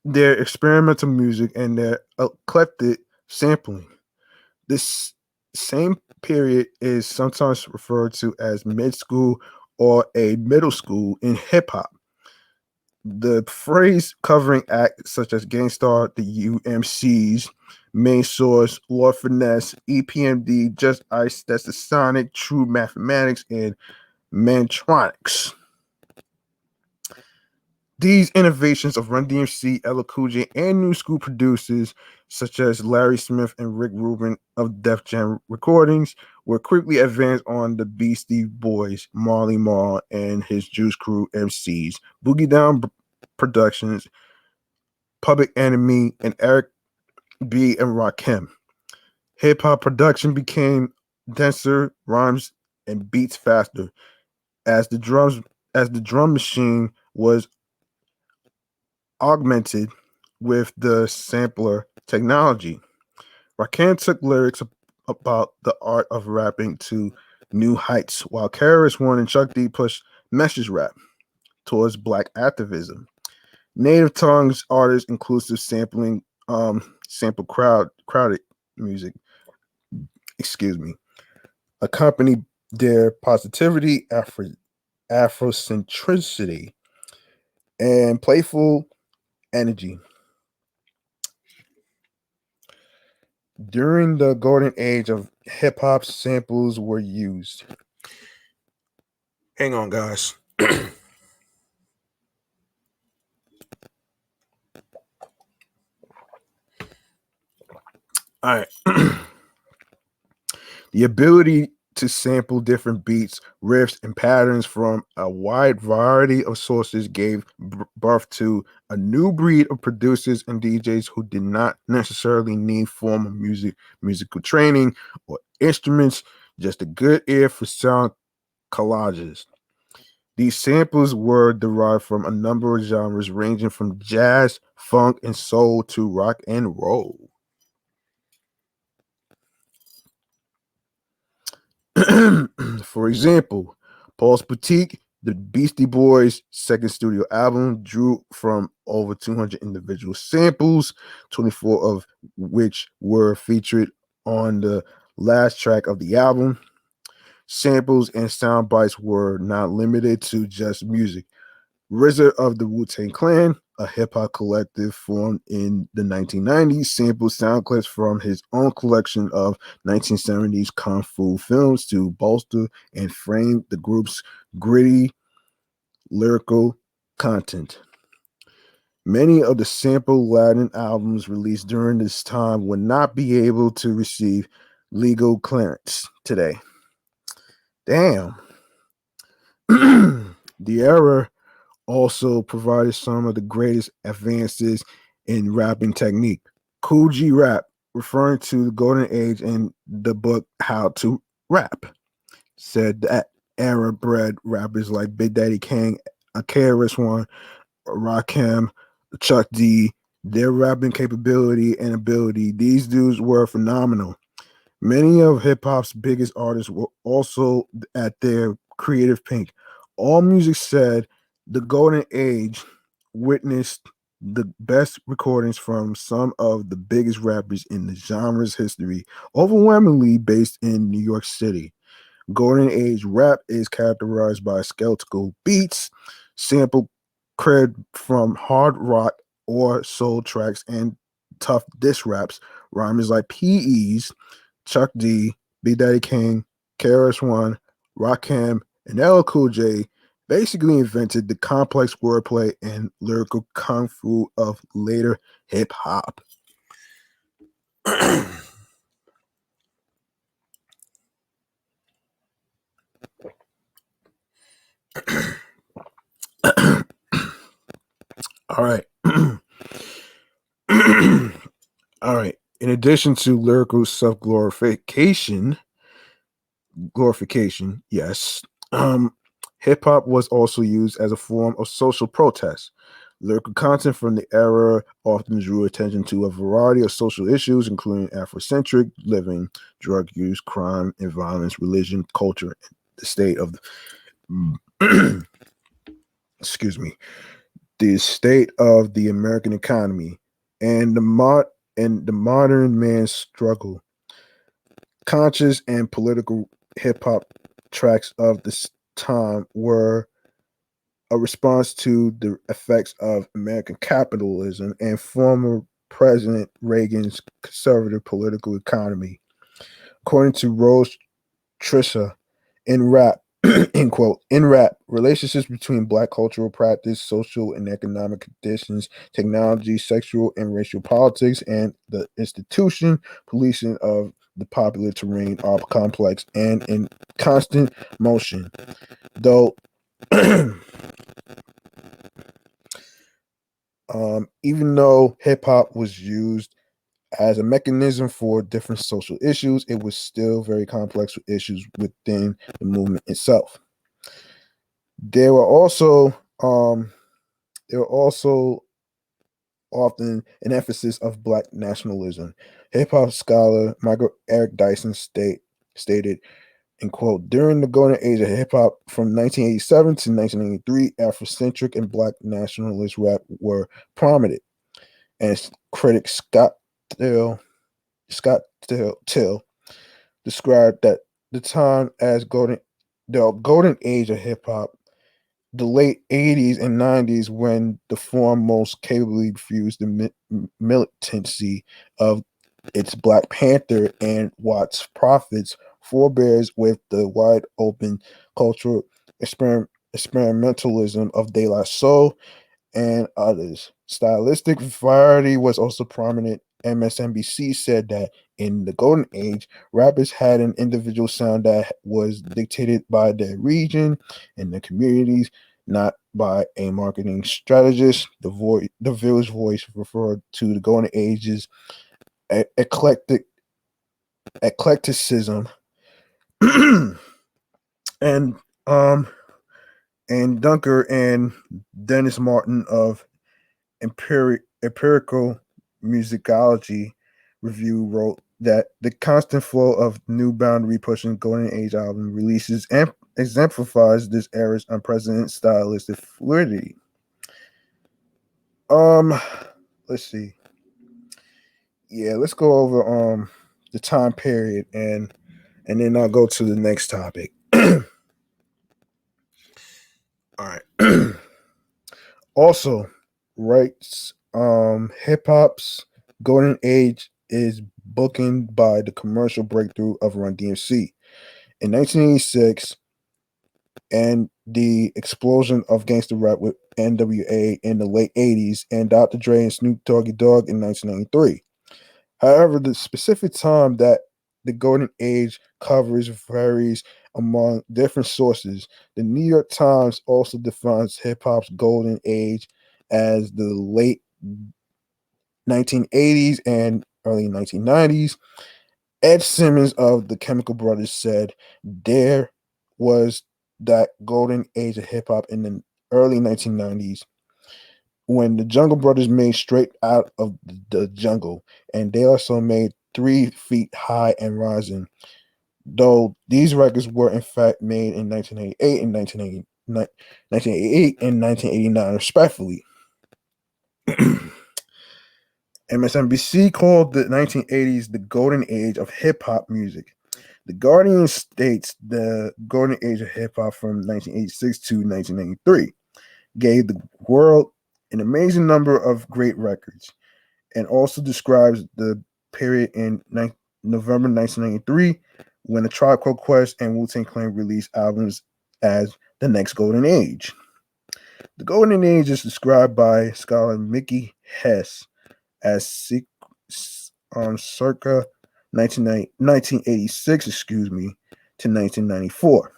Their experimental music and their eclectic sampling. This same period is sometimes referred to as mid school or a middle school in hip hop. The phrase covering acts such as Gangstar, the UMCs, Main Source, Lord Finesse, EPMD, Just Ice, That's the Sonic, True Mathematics, and Mantronics. These innovations of Run DMC, LL Cool J, and new school producers such as Larry Smith and Rick Rubin of Def Jam Recordings were quickly advanced on the Beastie Boys, Marley Marl, and his Juice Crew MCs, Boogie Down Productions, Public Enemy, and Eric B. and Rakim. Hip hop production became denser, rhymes and beats faster as the drum machine was augmented with the sampler technology. Rakim took lyrics about the art of rapping to new heights, while KRS-One and Chuck D pushed message rap towards black activism. Native tongues artists inclusive sampling sample crowded music, excuse me, accompanied their positivity, Afrocentricity, and playful energy. During the golden age of hip hop, samples were used. Hang on, guys. All right. The ability to sample different beats, riffs, and patterns from a wide variety of sources gave birth to a new breed of producers and DJs who did not necessarily need formal musical training or instruments, just a good ear for sound collages. These samples were derived from a number of genres ranging from jazz, funk, and soul to rock and roll. For example, Paul's Boutique, the Beastie Boys' second studio album, drew from over 200 individual samples, 24 of which were featured on the last track of the album. Samples and sound bites were not limited to just music. RZA of the Wu-Tang Clan, a hip-hop collective formed in the 1990s, sampled sound clips from his own collection of 1970s kung fu films to bolster and frame the group's gritty lyrical content. Many of the sample Latin albums released during this time would not be able to receive legal clearance today. Damn. The era also provided some of the greatest advances in rapping technique. Cool G Rap, referring to the golden age in the book How to Rap, said that era bred rappers like Big Daddy Kane, KRS-One, Rakim, Chuck D, their rapping capability and ability. These dudes were phenomenal. Many of hip hop's biggest artists were also at their creative peak. All Music said the golden age witnessed the best recordings from some of the biggest rappers in the genre's history, overwhelmingly based in New York City. Golden age rap is characterized by skeletal beats, sample cred from hard rock or soul tracks, and tough diss raps. Rhymers like PEs, Chuck D, B Daddy King, KRS-One, Rakim, and LL Cool J basically invented the complex wordplay and lyrical kung fu of later hip hop. All right. All right. In addition to lyrical glorification, yes, hip hop was also used as a form of social protest. Lyrical content from the era often drew attention to a variety of social issues, including Afrocentric living, drug use, crime and violence, religion, culture, and the state of excuse me, the state of the American economy, and the modern man's struggle. Conscious and political hip hop tracks of this time were a response to the effects of American capitalism and former President Reagan's conservative political economy. According to Rose Trisha, in rap, in quote, in rap, relationships between black cultural practice, social and economic conditions, technology, sexual and racial politics, and the institution, policing of the popular terrain are complex and in constant motion. Though even though hip hop was used as a mechanism for different social issues, it was still very complex with issues within the movement itself. There were also um, there were also often an emphasis of black nationalism. Hip hop scholar Michael Eric Dyson stated, in quote, during the golden age of hip hop from 1987 to 1993, Afrocentric and black nationalist rap were prominent. And critic Till described that the time as the golden age of hip hop, the late 80s and 90s, when the form most capably fused the militancy of its Black Panther and Watts prophets, forebears with the wide open cultural experimentalism of De La Soul and others. Stylistic variety was also prominent. MSNBC said that in the golden age, rappers had an individual sound that was dictated by their region and the communities, not by a marketing strategist. The Village Voice referred to the golden age's eclecticism and Dunker and Dennis Martin of Empirical Musicology Review wrote that the constant flow of new boundary pushing Golden Age album releases exemplifies this era's unprecedented stylistic fluidity. Um, let's see. Yeah, let's go over the time period and then I'll go to the next topic. All right. Also, writes hip hop's golden age is bookended by the commercial breakthrough of Run DMC in 1986 and the explosion of gangster rap with NWA in the late 80s and Dr. Dre and Snoop Doggy Dogg in 1993. However, the specific time that the golden age covers varies among different sources. The New York Times also defines hip hop's golden age as the late 1980s and early 1990s. Ed Simmons of the Chemical Brothers said there was that golden age of hip hop in the early 1990s when the Jungle Brothers made Straight Out of the Jungle, and they also made 3 Feet High and Rising. Though these records were in fact made in 1988 and 1988 and 1989, respectively. MSNBC called the 1980s the golden age of hip hop music. The Guardian states the golden age of hip hop from 1986 to 1993 gave the world an amazing number of great records, and also describes the period in November 1993 when the Tribe Called Quest and Wu-Tang Clan released albums as the next golden age. The golden age is described by scholar Mickey Hess as circa 1986, to 1994.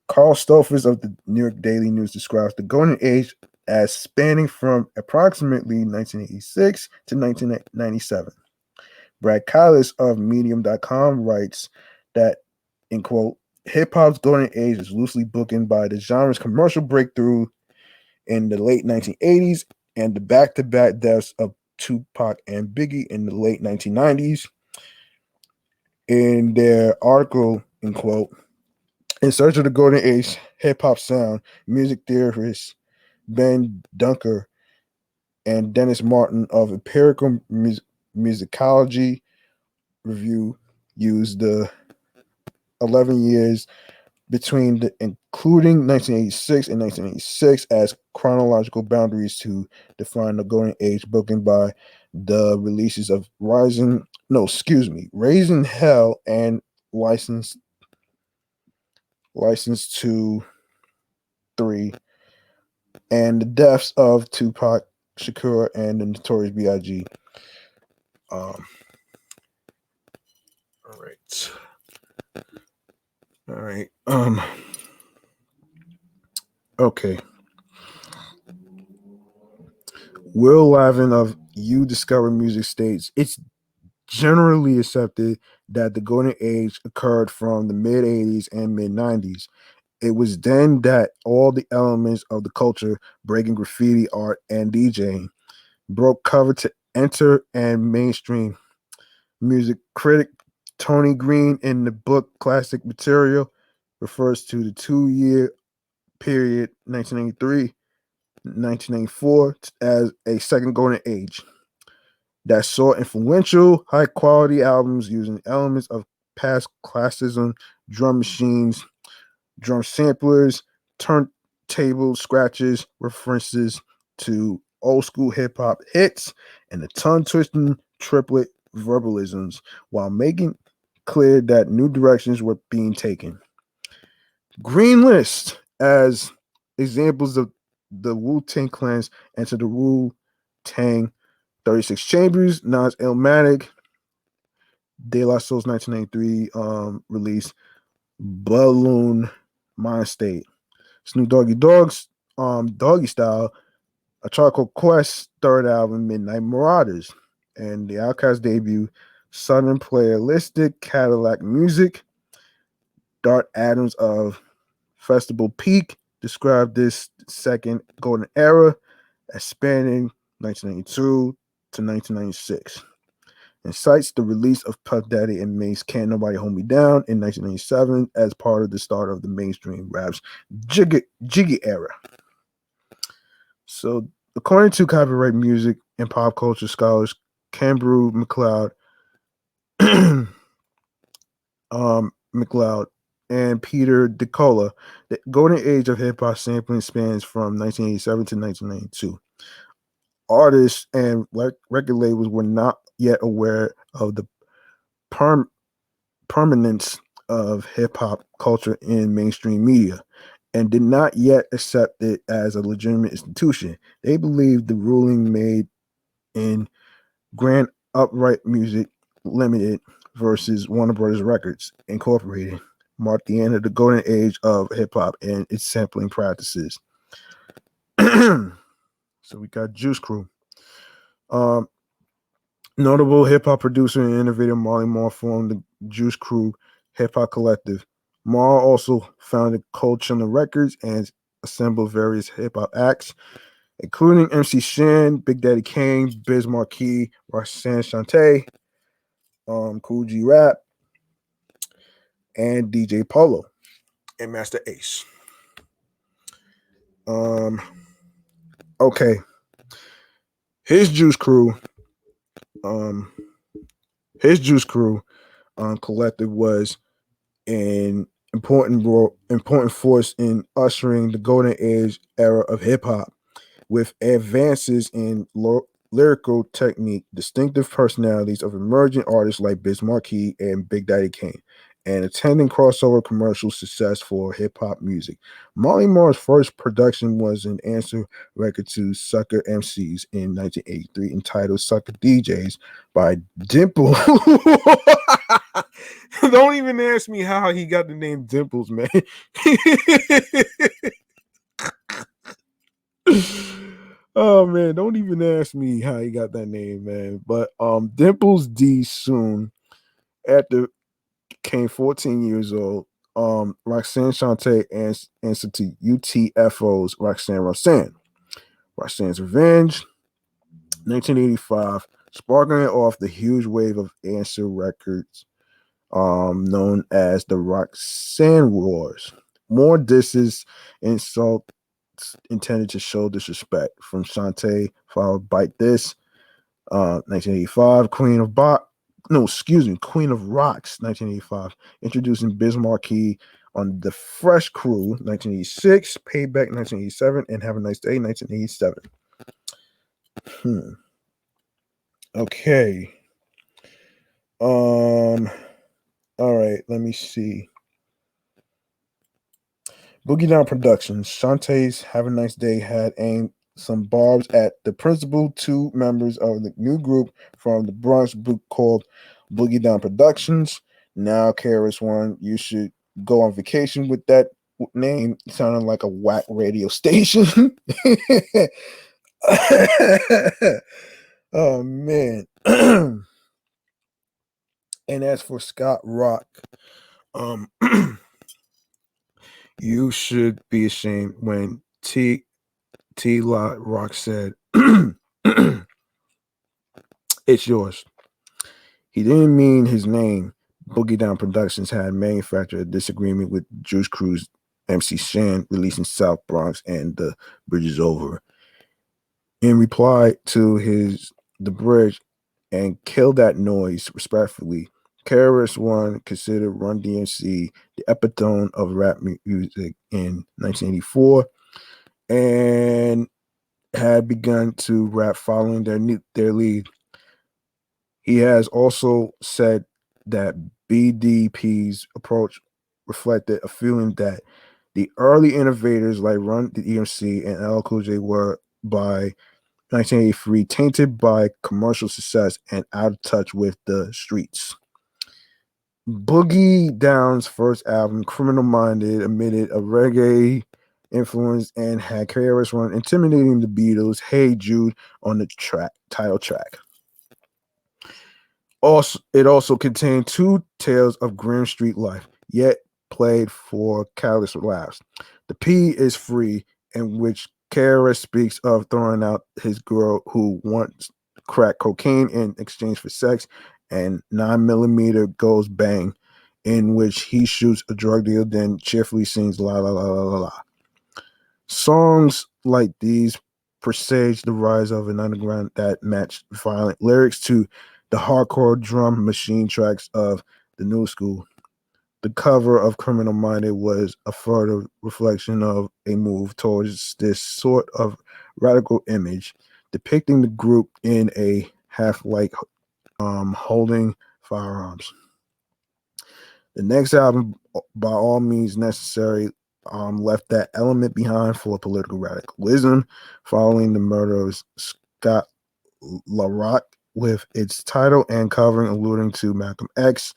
Carl Stoffers of the New York Daily News describes the golden age as spanning from approximately 1986 to 1997. Brad Collis of Medium.com writes that, in quote, hip hop's golden age is loosely bookended by the genre's commercial breakthrough in the late 1980s and the back to back deaths of Tupac and Biggie in the late 1990s. In their article, in quote, in search of the golden age hip hop sound, music theorists Ben Dunker and Dennis Martin of Empirical Musicology Review used the 11 years between the including 1986 and 1986 as chronological boundaries to define the golden age broken by the releases of Raising Hell and License License to 3 and the deaths of Tupac Shakur and the Notorious B.I.G. Um, all right. All right. Okay. Will Lavin of You Discover Music states it's generally accepted that the golden age occurred from the mid 80s and mid 90s. It was then that all the elements of the culture, breaking graffiti art and DJing, broke cover to enter and mainstream music. Critic Tony Green in the book Classic Material refers to the 2 year period 1993 1994 as a second golden age that saw influential, high quality albums using elements of past classicism, drum machines, drum samplers, turntable scratches, references to old school hip hop hits, and the tongue twisting triplet verbalisms while making clear that new directions were being taken. Green list as examples of the Wu Tang Clan's enter the Wu Tang 36 Chambers, Nas Illmatic, De La Soul's 1993 release, Balloon Mind State, Snoop Doggy Dogg's Doggy Style, A Charcoal Quest third album, Midnight Marauders, and the Outkast debut, Southern Playalistic Cadillac Music. Dart Adams of Festival Peak described this second golden era as spanning 1992 to 1996 and cites the release of Puff Daddy and Mace Can't Nobody Hold Me Down in 1997 as part of the start of the mainstream rap's Jiggy era. So, according to copyright music and pop culture scholars Cambrew McLeod, and Peter DeCola, the golden age of hip hop sampling spans from 1987 to 1992. Artists and record labels were not yet aware of the permanence of hip hop culture in mainstream media and did not yet accept it as a legitimate institution. They believed the ruling made in Grand Upright Music Limited versus Warner Brothers Records Incorporated marked the end of the golden age of hip hop and its sampling practices. So we got Juice Crew. Notable hip hop producer and innovator Marley Marl formed the Juice Crew Hip Hop Collective. Marl also founded Cold Chillin' Records and assembled various hip hop acts, including MC Shan, Big Daddy Kane, Biz Markie, Roxanne Shante, Cool G Rap, and DJ Polo and Master Ace. Okay. His Juice Crew, collective was an important force in ushering the golden age era of hip hop, with advances in lyrical technique, distinctive personalities of emerging artists like Biz Markie and Big Daddy Kane, and attending crossover commercial success for hip hop music. Marley Marl's first production was an answer record to Sucker MCs in 1983 entitled Sucker DJs by Dimple. Don't even ask me how he got the name Dimples, man. Oh man, don't even ask me how he got that name, man. But Dimples D soon after came 14 years old. Roxanne Shante answered to UTFO's Roxanne. Roxanne's Revenge, 1985, sparking off the huge wave of answer records known as the Roxanne Wars. More disses, insults intended to show disrespect from Shantae, followed by This, 1985, Queen of Bop, no, excuse me, Queen of Rocks, 1985, introducing Biz Markie on The Fresh Crew, 1986, Payback, 1987, and Have a Nice Day, 1987. Okay. All right, let me see. Boogie Down Productions, Shantae's Have a Nice Day had aimed some barbs at the principal two members of the new group from the Bronx called Boogie Down Productions. Now, KRS-One, you should go on vacation with that name. Sounding like a whack radio station. Oh man. And as for Scott Rock, you should be ashamed when Rock said, "It's yours." He didn't mean his name. Boogie Down Productions had manufactured a disagreement with Juice Crew's MC Shan releasing South Bronx and The Bridge Is Over. In reply to The Bridge and Kill That Noise, respectfully, KRS-One considered Run DMC the epitome of rap music in 1984 and had begun to rap following their lead. He has also said that BDP's approach reflected a feeling that the early innovators like Run DMC and LL Cool J were by 1983 tainted by commercial success and out of touch with the streets. Boogie Down's first album, Criminal Minded, omitted a reggae influence and had KRS-One intimidating the Beatles' Hey Jude on the title track. It also contained two tales of grim street life, yet played for careless laughs. The P is Free, in which KRS speaks of throwing out his girl who wants crack cocaine in exchange for sex, and 9mm Goes Bang, in which he shoots a drug dealer, then cheerfully sings La La La La La La. Songs like these presage the rise of an underground that matched violent lyrics to the hardcore drum machine tracks of the new school. The cover of Criminal Minded was a further reflection of a move towards this sort of radical image, depicting the group in a half-like holding firearms. The next album, by all means necessary, left that element behind for political radicalism, following the murder of Scott LaRock, with its title and covering alluding to Malcolm X.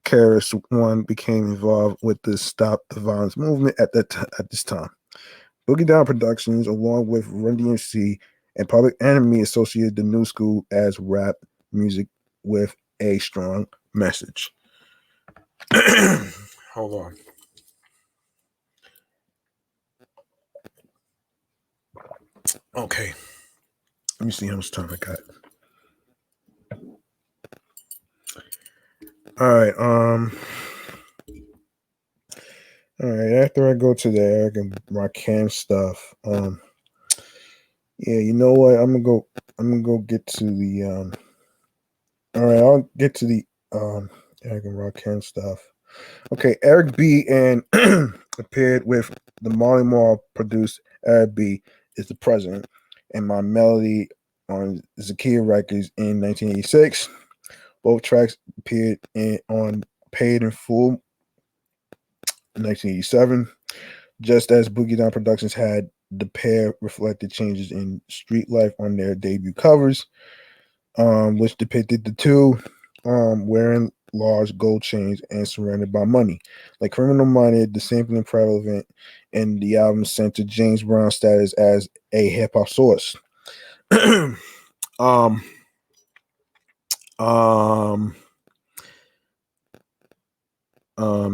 KRS-One became involved with the Stop the Violence movement at this time. Boogie Down Productions, along with Run DMC and Public Enemy, associated the new school as rap music with a strong message. Hold on. Okay. Let me see how much time I got. All right. All right. After I go to the Eric and Rakim stuff, yeah, you know what? I'm gonna go get to the All right, I'll get to the Eric and Rakim stuff. Okay, Eric B and appeared with the Marley Marl produced Eric B is the president and My Melody on Zakia Records in 1986. Both tracks appeared on Paid in Full in 1987. Just as Boogie Down Productions had, the pair reflected changes in street life on their debut covers, which depicted the two wearing large gold chains and surrounded by money. Like Criminal Minded, the sampling prevalent in the album centered James Brown's status as a hip hop source. um, um,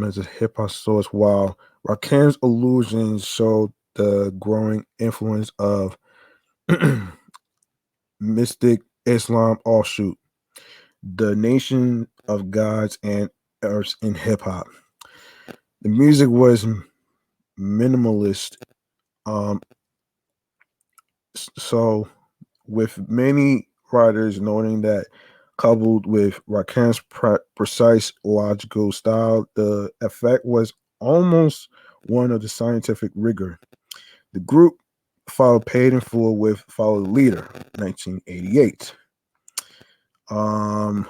as a hip hop source, while Rakim's allusions showed the growing influence of mystic Islam offshoot, the Nation of Gods and Earths in hip hop. The music was minimalist, so with many writers noting that Coupled with Rakim's precise logical style, the effect was almost one of the scientific rigor. The group followed Paid in Full with Follow the Leader, 1988, um,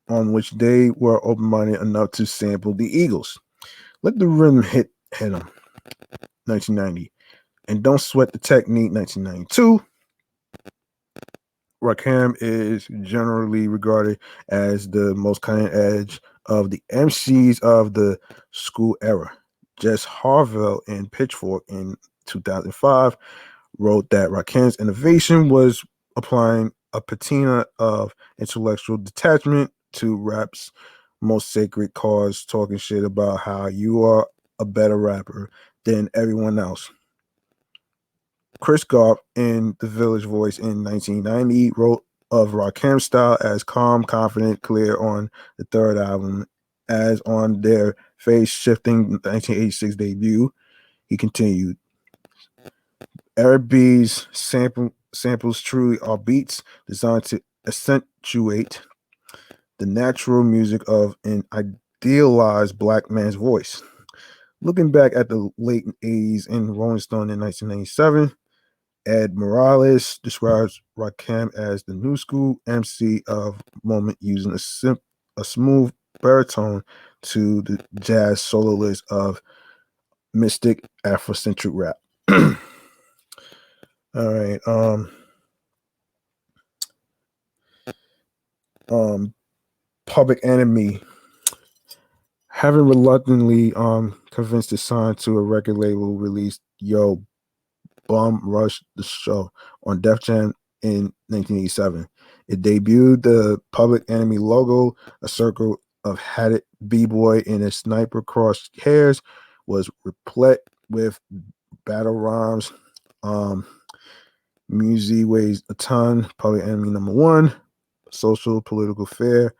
on which they were open minded enough to sample the Eagles. Let the Rhythm hit 'em, 1990. And Don't Sweat the Technique, 1992. Rakim is generally regarded as the most cutting edge of the MCs of the school era. Jess Harvell in Pitchfork in 2005 wrote that Rakim's innovation was applying a patina of intellectual detachment to rap's most sacred cause, talking shit about how you are a better rapper than everyone else. Chris Goff in The Village Voice in 1990 wrote of Rakim's style as calm, confident, clear on the third album, as on their phase shifting 1986 debut. He continued, Eric B's samples truly are beats designed to accentuate the natural music of an idealized black man's voice. Looking back at the late 80s in Rolling Stone in 1997, Ed Morales describes Rakim as the new school MC of moment, using a smooth baritone to the jazz soloist of mystic Afrocentric rap. All right. Um, Public Enemy, having reluctantly convinced to sign to a record label, released Yo Bum Rush the Show on Def Jam in 1987. It debuted the Public Enemy logo, a circle of hatted b-boy in a sniper crossed hairs, was replete with battle rhymes. Music weighs a ton. Public Enemy number one, social political fair.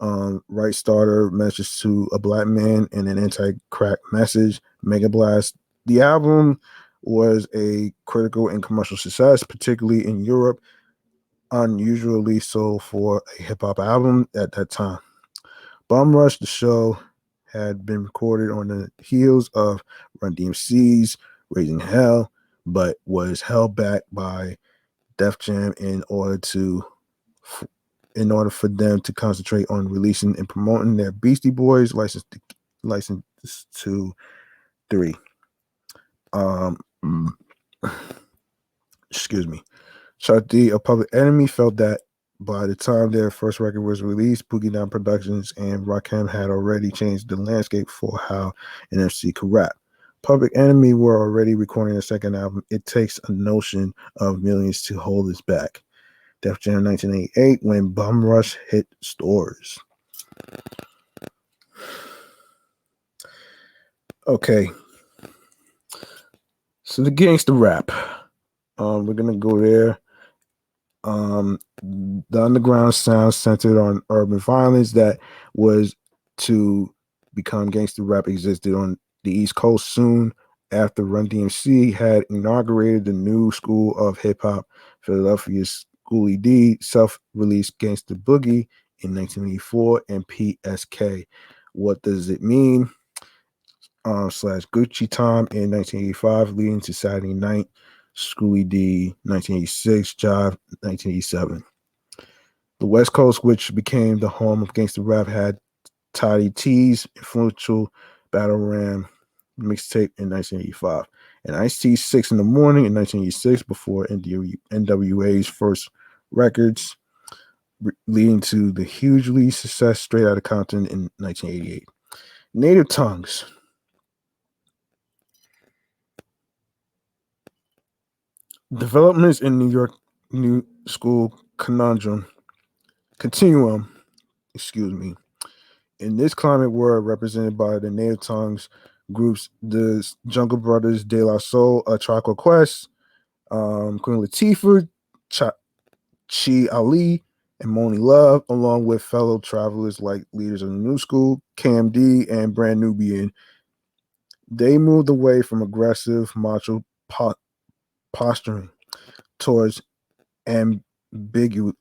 Right starter, message to a black man, and an anti-crack message. Mega Blast. The album was a critical and commercial success, particularly in Europe, unusually so for a hip hop album at that time. Bum Rush, the show, had been recorded on the heels of Run DMC's Raising Hell, but was held back by Def Jam in order for them to concentrate on releasing and promoting their Beastie Boys license to 3. Um, excuse me. Chuck D, a Public Enemy, felt that by the time their first record was released, Boogie Down Productions and Rakim had already changed the landscape for how an MC could rap. Public Enemy were already recording a second album. It takes a notion of millions to hold us back. Def Jam 1988, when Bum Rush hit stores. Okay. So the gangster rap. We're gonna go there. The underground sound centered on urban violence that was to become gangster rap existed on the East Coast soon after Run DMC had inaugurated the new school of hip hop. Philadelphia's Schoolie D self-released Gangsta Boogie in 1984 and PSK. What does it mean? Slash Gucci Time in 1985, leading to Saturday Night, Schoolie D 1986, Jive 1987. The West Coast, which became the home of gangster rap, had Toddy T's influential Battle Ram mixtape in 1985, and Ice-T's 6 in the Morning in 1986 before NWA's first records, leading to the hugely success Straight Outta Compton in 1988. Native Tongues. Developments in New York New School Continuum, excuse me. In this climate were represented by the Native Tongues groups, the Jungle Brothers, De La Soul, A Tribe Called Quest, Queen Latifah, Chi Ali, and Moni Love, along with fellow travelers like leaders of the New School, KMD, and Brand Nubian. They moved away from aggressive macho posturing towards ambiguity.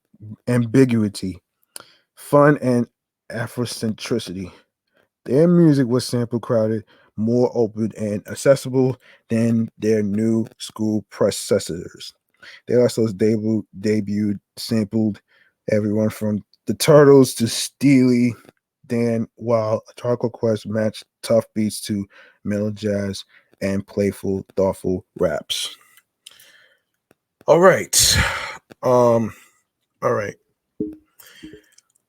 fun, and Afrocentricity. Their music was sample crowded, more open and accessible than their new school predecessors. They also debuted sampled everyone from the Turtles to Steely Dan, while A Tribe Quest matched tough beats to mellow jazz and playful, thoughtful raps. All right. Um. All right.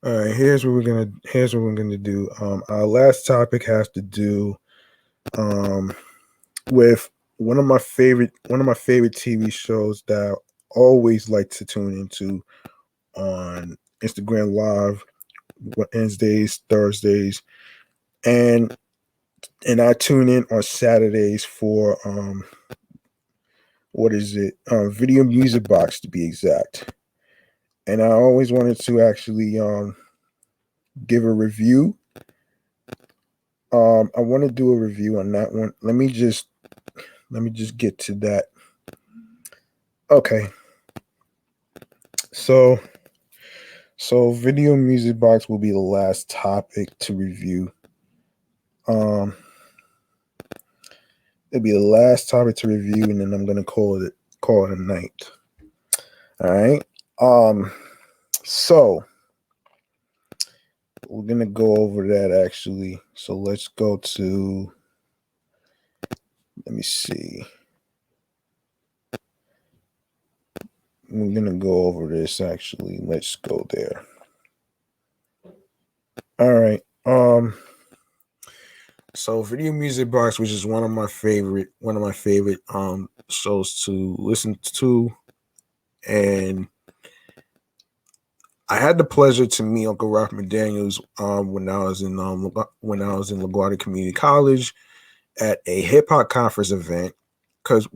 All right. Here's what we're gonna do. Our last topic has to do um with one of my favorite TV shows that I always like to tune into on Instagram Live Wednesdays, Thursdays, and I tune in on Saturdays for what is it? Video Music Box to be exact. And I always wanted to actually give a review. I want to do a review on that one. Let me just get to that. Okay. So Video Music Box will be the last topic to review. Um It'll be the last topic to review, and then I'm gonna call it a night. All right. Um so we're gonna go over that actually. So let's go to let me see. We're gonna go over this actually. Let's go there. All right. So Video Music Box, which is one of my favorite shows to listen to, and I had the pleasure to meet Uncle Ralph McDaniels when I was in LaGuardia Community College at a hip hop conference event, because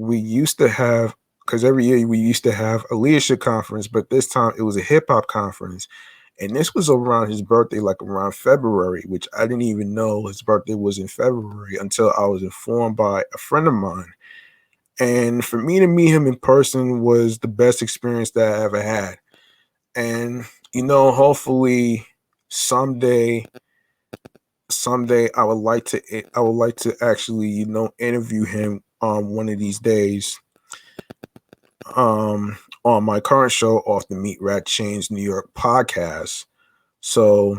every year we used to have a leadership conference, but this time it was a hip hop conference. And this was around his birthday, like around February, which I didn't even know his birthday was in February until I was informed by a friend of mine. And for me to meet him in person was the best experience that I ever had. And hopefully someday, I would like to actually interview him one of these days on my current show off the Meat Rat Chains New York podcast. So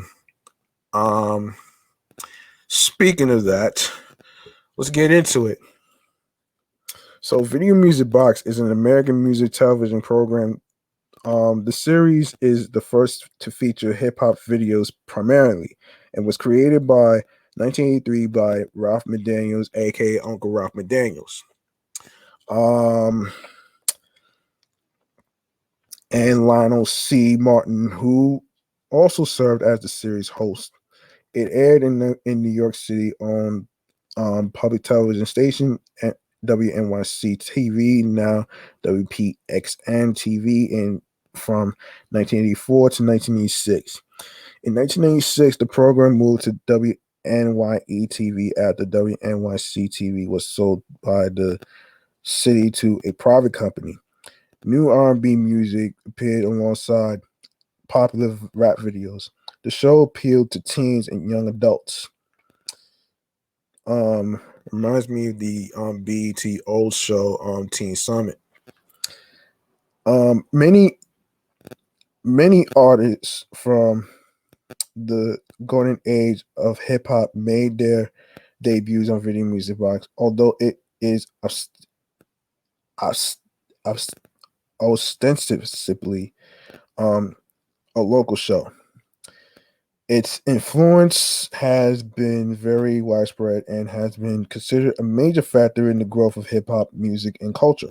speaking of that, let's get into it. So Video Music Box is an American music television program. The series is the first to feature hip hop videos primarily, and was created by 1983 by Ralph McDaniels, aka Uncle Ralph McDaniels. Um, and Lionel C. Martin, who also served as the series host. It aired in New York City on public television station at WNYC TV, now WPXN TV, in from 1984 to 1986. In 1986, the program moved to WNYE TV after WNYC TV was sold by the city to a private company. New R&B music appeared alongside popular rap videos. The show appealed to teens and young adults. Um, Reminds me of the BET old show Teen Summit. Many artists from the golden age of hip hop made their debuts on Video Music Box, although it is os- os- ostensibly a local show. Its influence has been very widespread and has been considered a major factor in the growth of hip hop music and culture.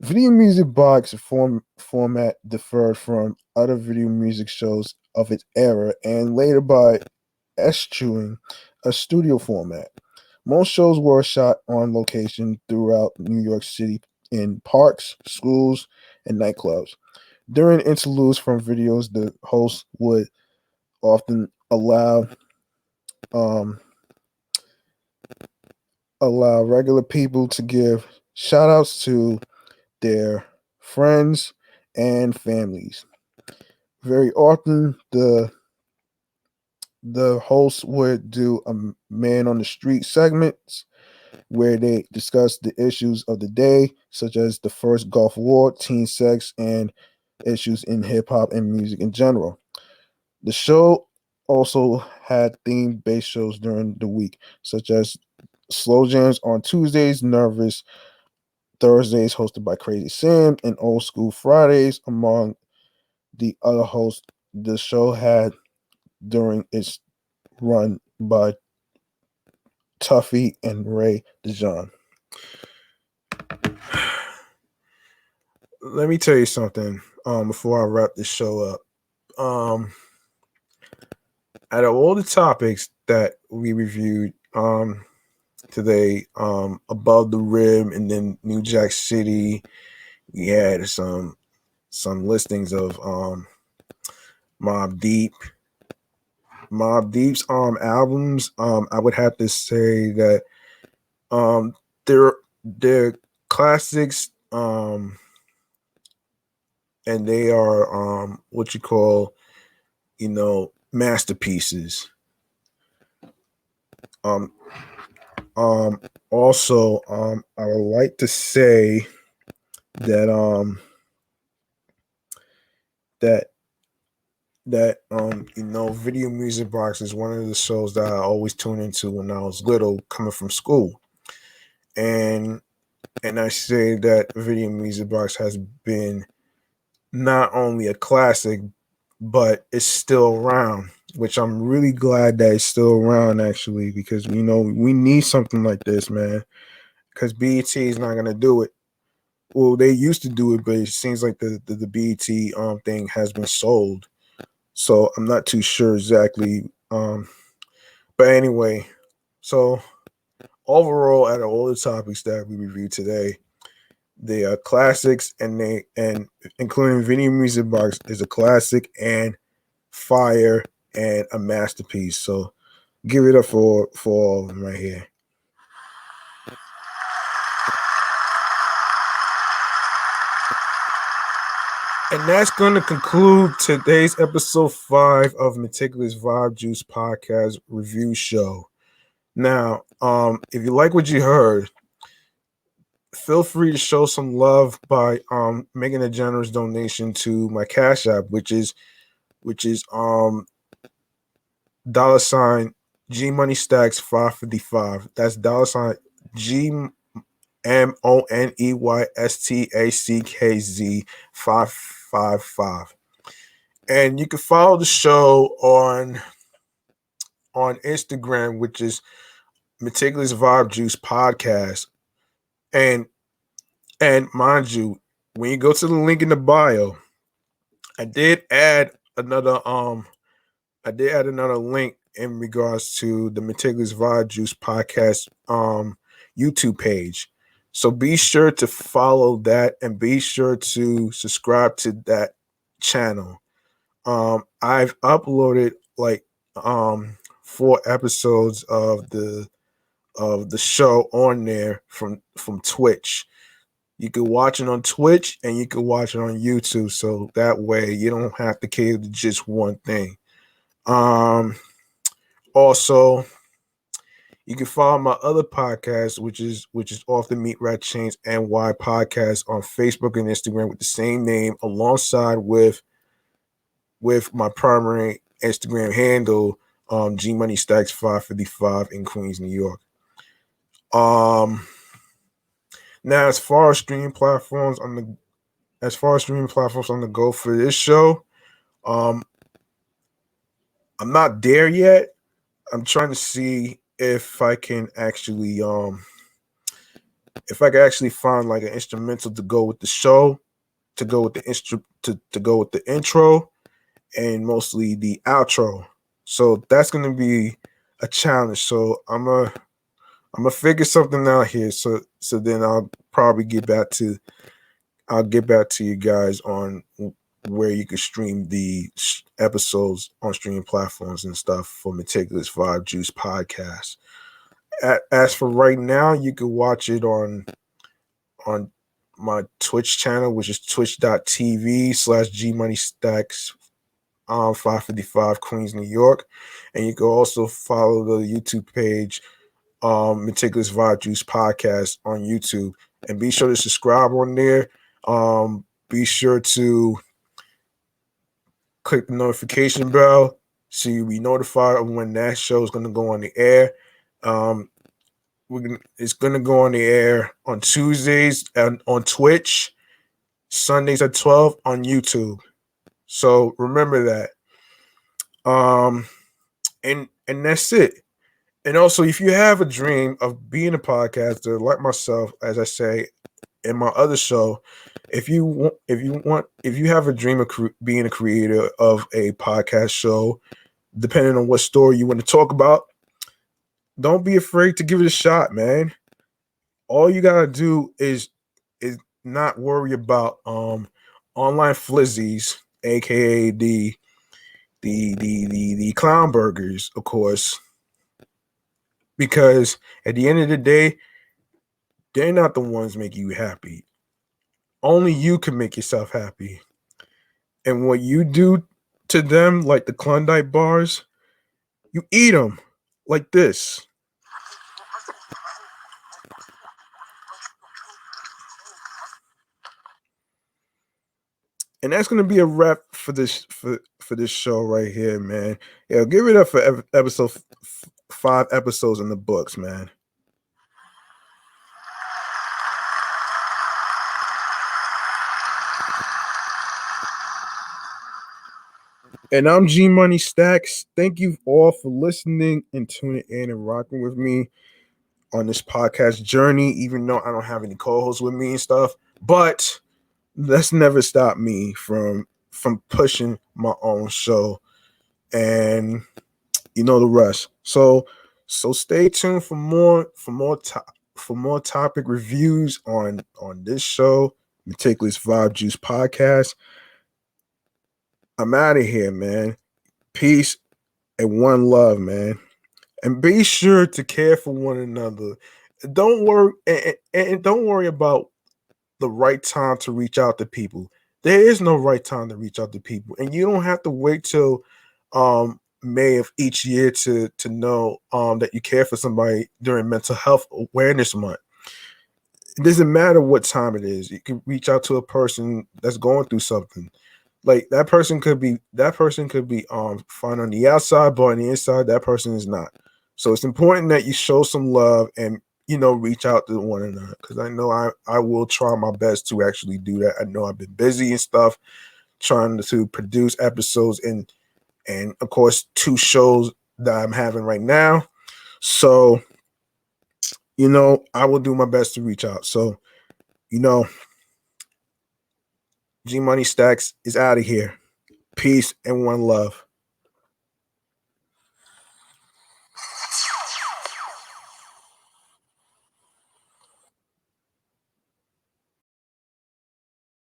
Video Music Box format differed from other video music shows of its era and later by eschewing a studio format. Most shows were shot on location throughout New York City in parks, schools, and nightclubs. During interludes from videos, the host would often um, allow regular people to give shout outs to their friends and families. very often the host would do a man on the street segments where they discuss the issues of the day, such as the first Gulf War, teen sex, and issues in hip hop and music in general. The show also had theme based shows during the week, such as Slow Jams on Tuesdays, Nervous Thursdays, hosted by Crazy Sam, and Old School Fridays, among the other hosts the show had during its run by Tuffy and Ray DeJean. Let me tell you something before I wrap this show up. Out of all the topics that we reviewed today, Above the Rim and then New Jack City, we had some listings of Mobb Deep. Mobb Deep's albums, I would have to say that they're classics, and they are what you call, masterpieces. Also, I would like to say that Video Music Box is one of the shows that I always tune into when I was little, coming from school, and I say that Video Music Box has been not only a classic, but it's still around, which I'm really glad that it's still around, actually, because we need something like this, man, because BET is not gonna do it. Well, they used to do it, but it seems like the BET thing has been sold. So I'm not too sure exactly. But anyway, so overall, out of all the topics that we reviewed today, they are classics, and including Video Music Box is a classic and fire and a masterpiece. So give it up for all of them right here. And that's going to conclude today's episode 5 of Meticulous Vibe Juice Podcast Review Show. Now, if you like what you heard, feel free to show some love by making a generous donation to my Cash App, which is $ G Money Stacks 555. That's $ GMoneyStackz 555. And you can follow the show on Instagram, which is Meticulous Vibe Juice Podcast. And mind you, when you go to the link in the bio, I did add another link in regards to the Meticulous Vibe Juice Podcast YouTube page. So be sure to follow that and be sure to subscribe to that channel. I've uploaded like 4 episodes of the show on there from Twitch. You can watch it on Twitch and you can watch it on YouTube, so that way you don't have to cater to just one thing. Also, you can follow my other podcast, which is Off the Meat Rat Chains NY podcast, on Facebook and Instagram with the same name, alongside with my primary Instagram handle, G Money Stacks 555 in Queens, New York. Now, as far as streaming platforms on the go for this show, I'm not there yet. I'm trying to see if I can actually find like an instrumental to go with the show, to go with the intro, and mostly the outro. So that's gonna be a challenge. So I'm gonna figure something out here. So then I'll probably get back to you guys on where you can stream the episodes on streaming platforms and stuff for Meticulous Vibe Juice Podcast. As for right now, you can watch it on my Twitch channel, which is twitch.tv/GMoneyStacks 555 Queens, New York. And you can also follow the YouTube page, Meticulous Vibe Juice Podcast on YouTube. And be sure to subscribe on there. Be sure to click the notification bell so you'll be notified of when that show is going to go on the air. Um, it's going to go on the air on Tuesdays and on Twitch, Sundays at 12 on YouTube. So remember that. And that's it. And also, if you have a dream of being a podcaster like myself, as I say in my other show, if you have a dream of being a creator of a podcast show, depending on what story you want to talk about, don't be afraid to give it a shot, man. All you gotta do is not worry about online flizzies, aka the clown burgers, of course, because at the end of the day, they're not the ones making you happy. Only you can make yourself happy. And what you do to them, like the Klondike bars, you eat them like this. And that's gonna be a wrap for this show right here, man. Yeah, give it up for episode 5 episodes in the books, man. And I'm G Money Stacks. Thank you all for listening and tuning in and rocking with me on this podcast journey, even though I don't have any co-hosts with me and stuff. But that's never stopped me from pushing my own show, and you know the rest. So stay tuned for more topic reviews on this show, Meticulous Vibe Juice Podcast. I'm out of here, man. Peace and one love, man. And be sure to care for one another. Don't worry and don't worry about the right time to reach out to people. There is no right time to reach out to people, and you don't have to wait till May of each year to know that you care for somebody during Mental Health Awareness Month. It doesn't matter what time it is. You can reach out to a person that's going through something. Like that person could be fine on the outside, but on the inside, that person is not. So it's important that you show some love and reach out to one another, because I know I will try my best to actually do that. I know I've been busy and stuff trying to produce episodes and of course 2 shows that I'm having right now. So I will do my best to reach out. So you know G Money Stacks is out of here. Peace and one love.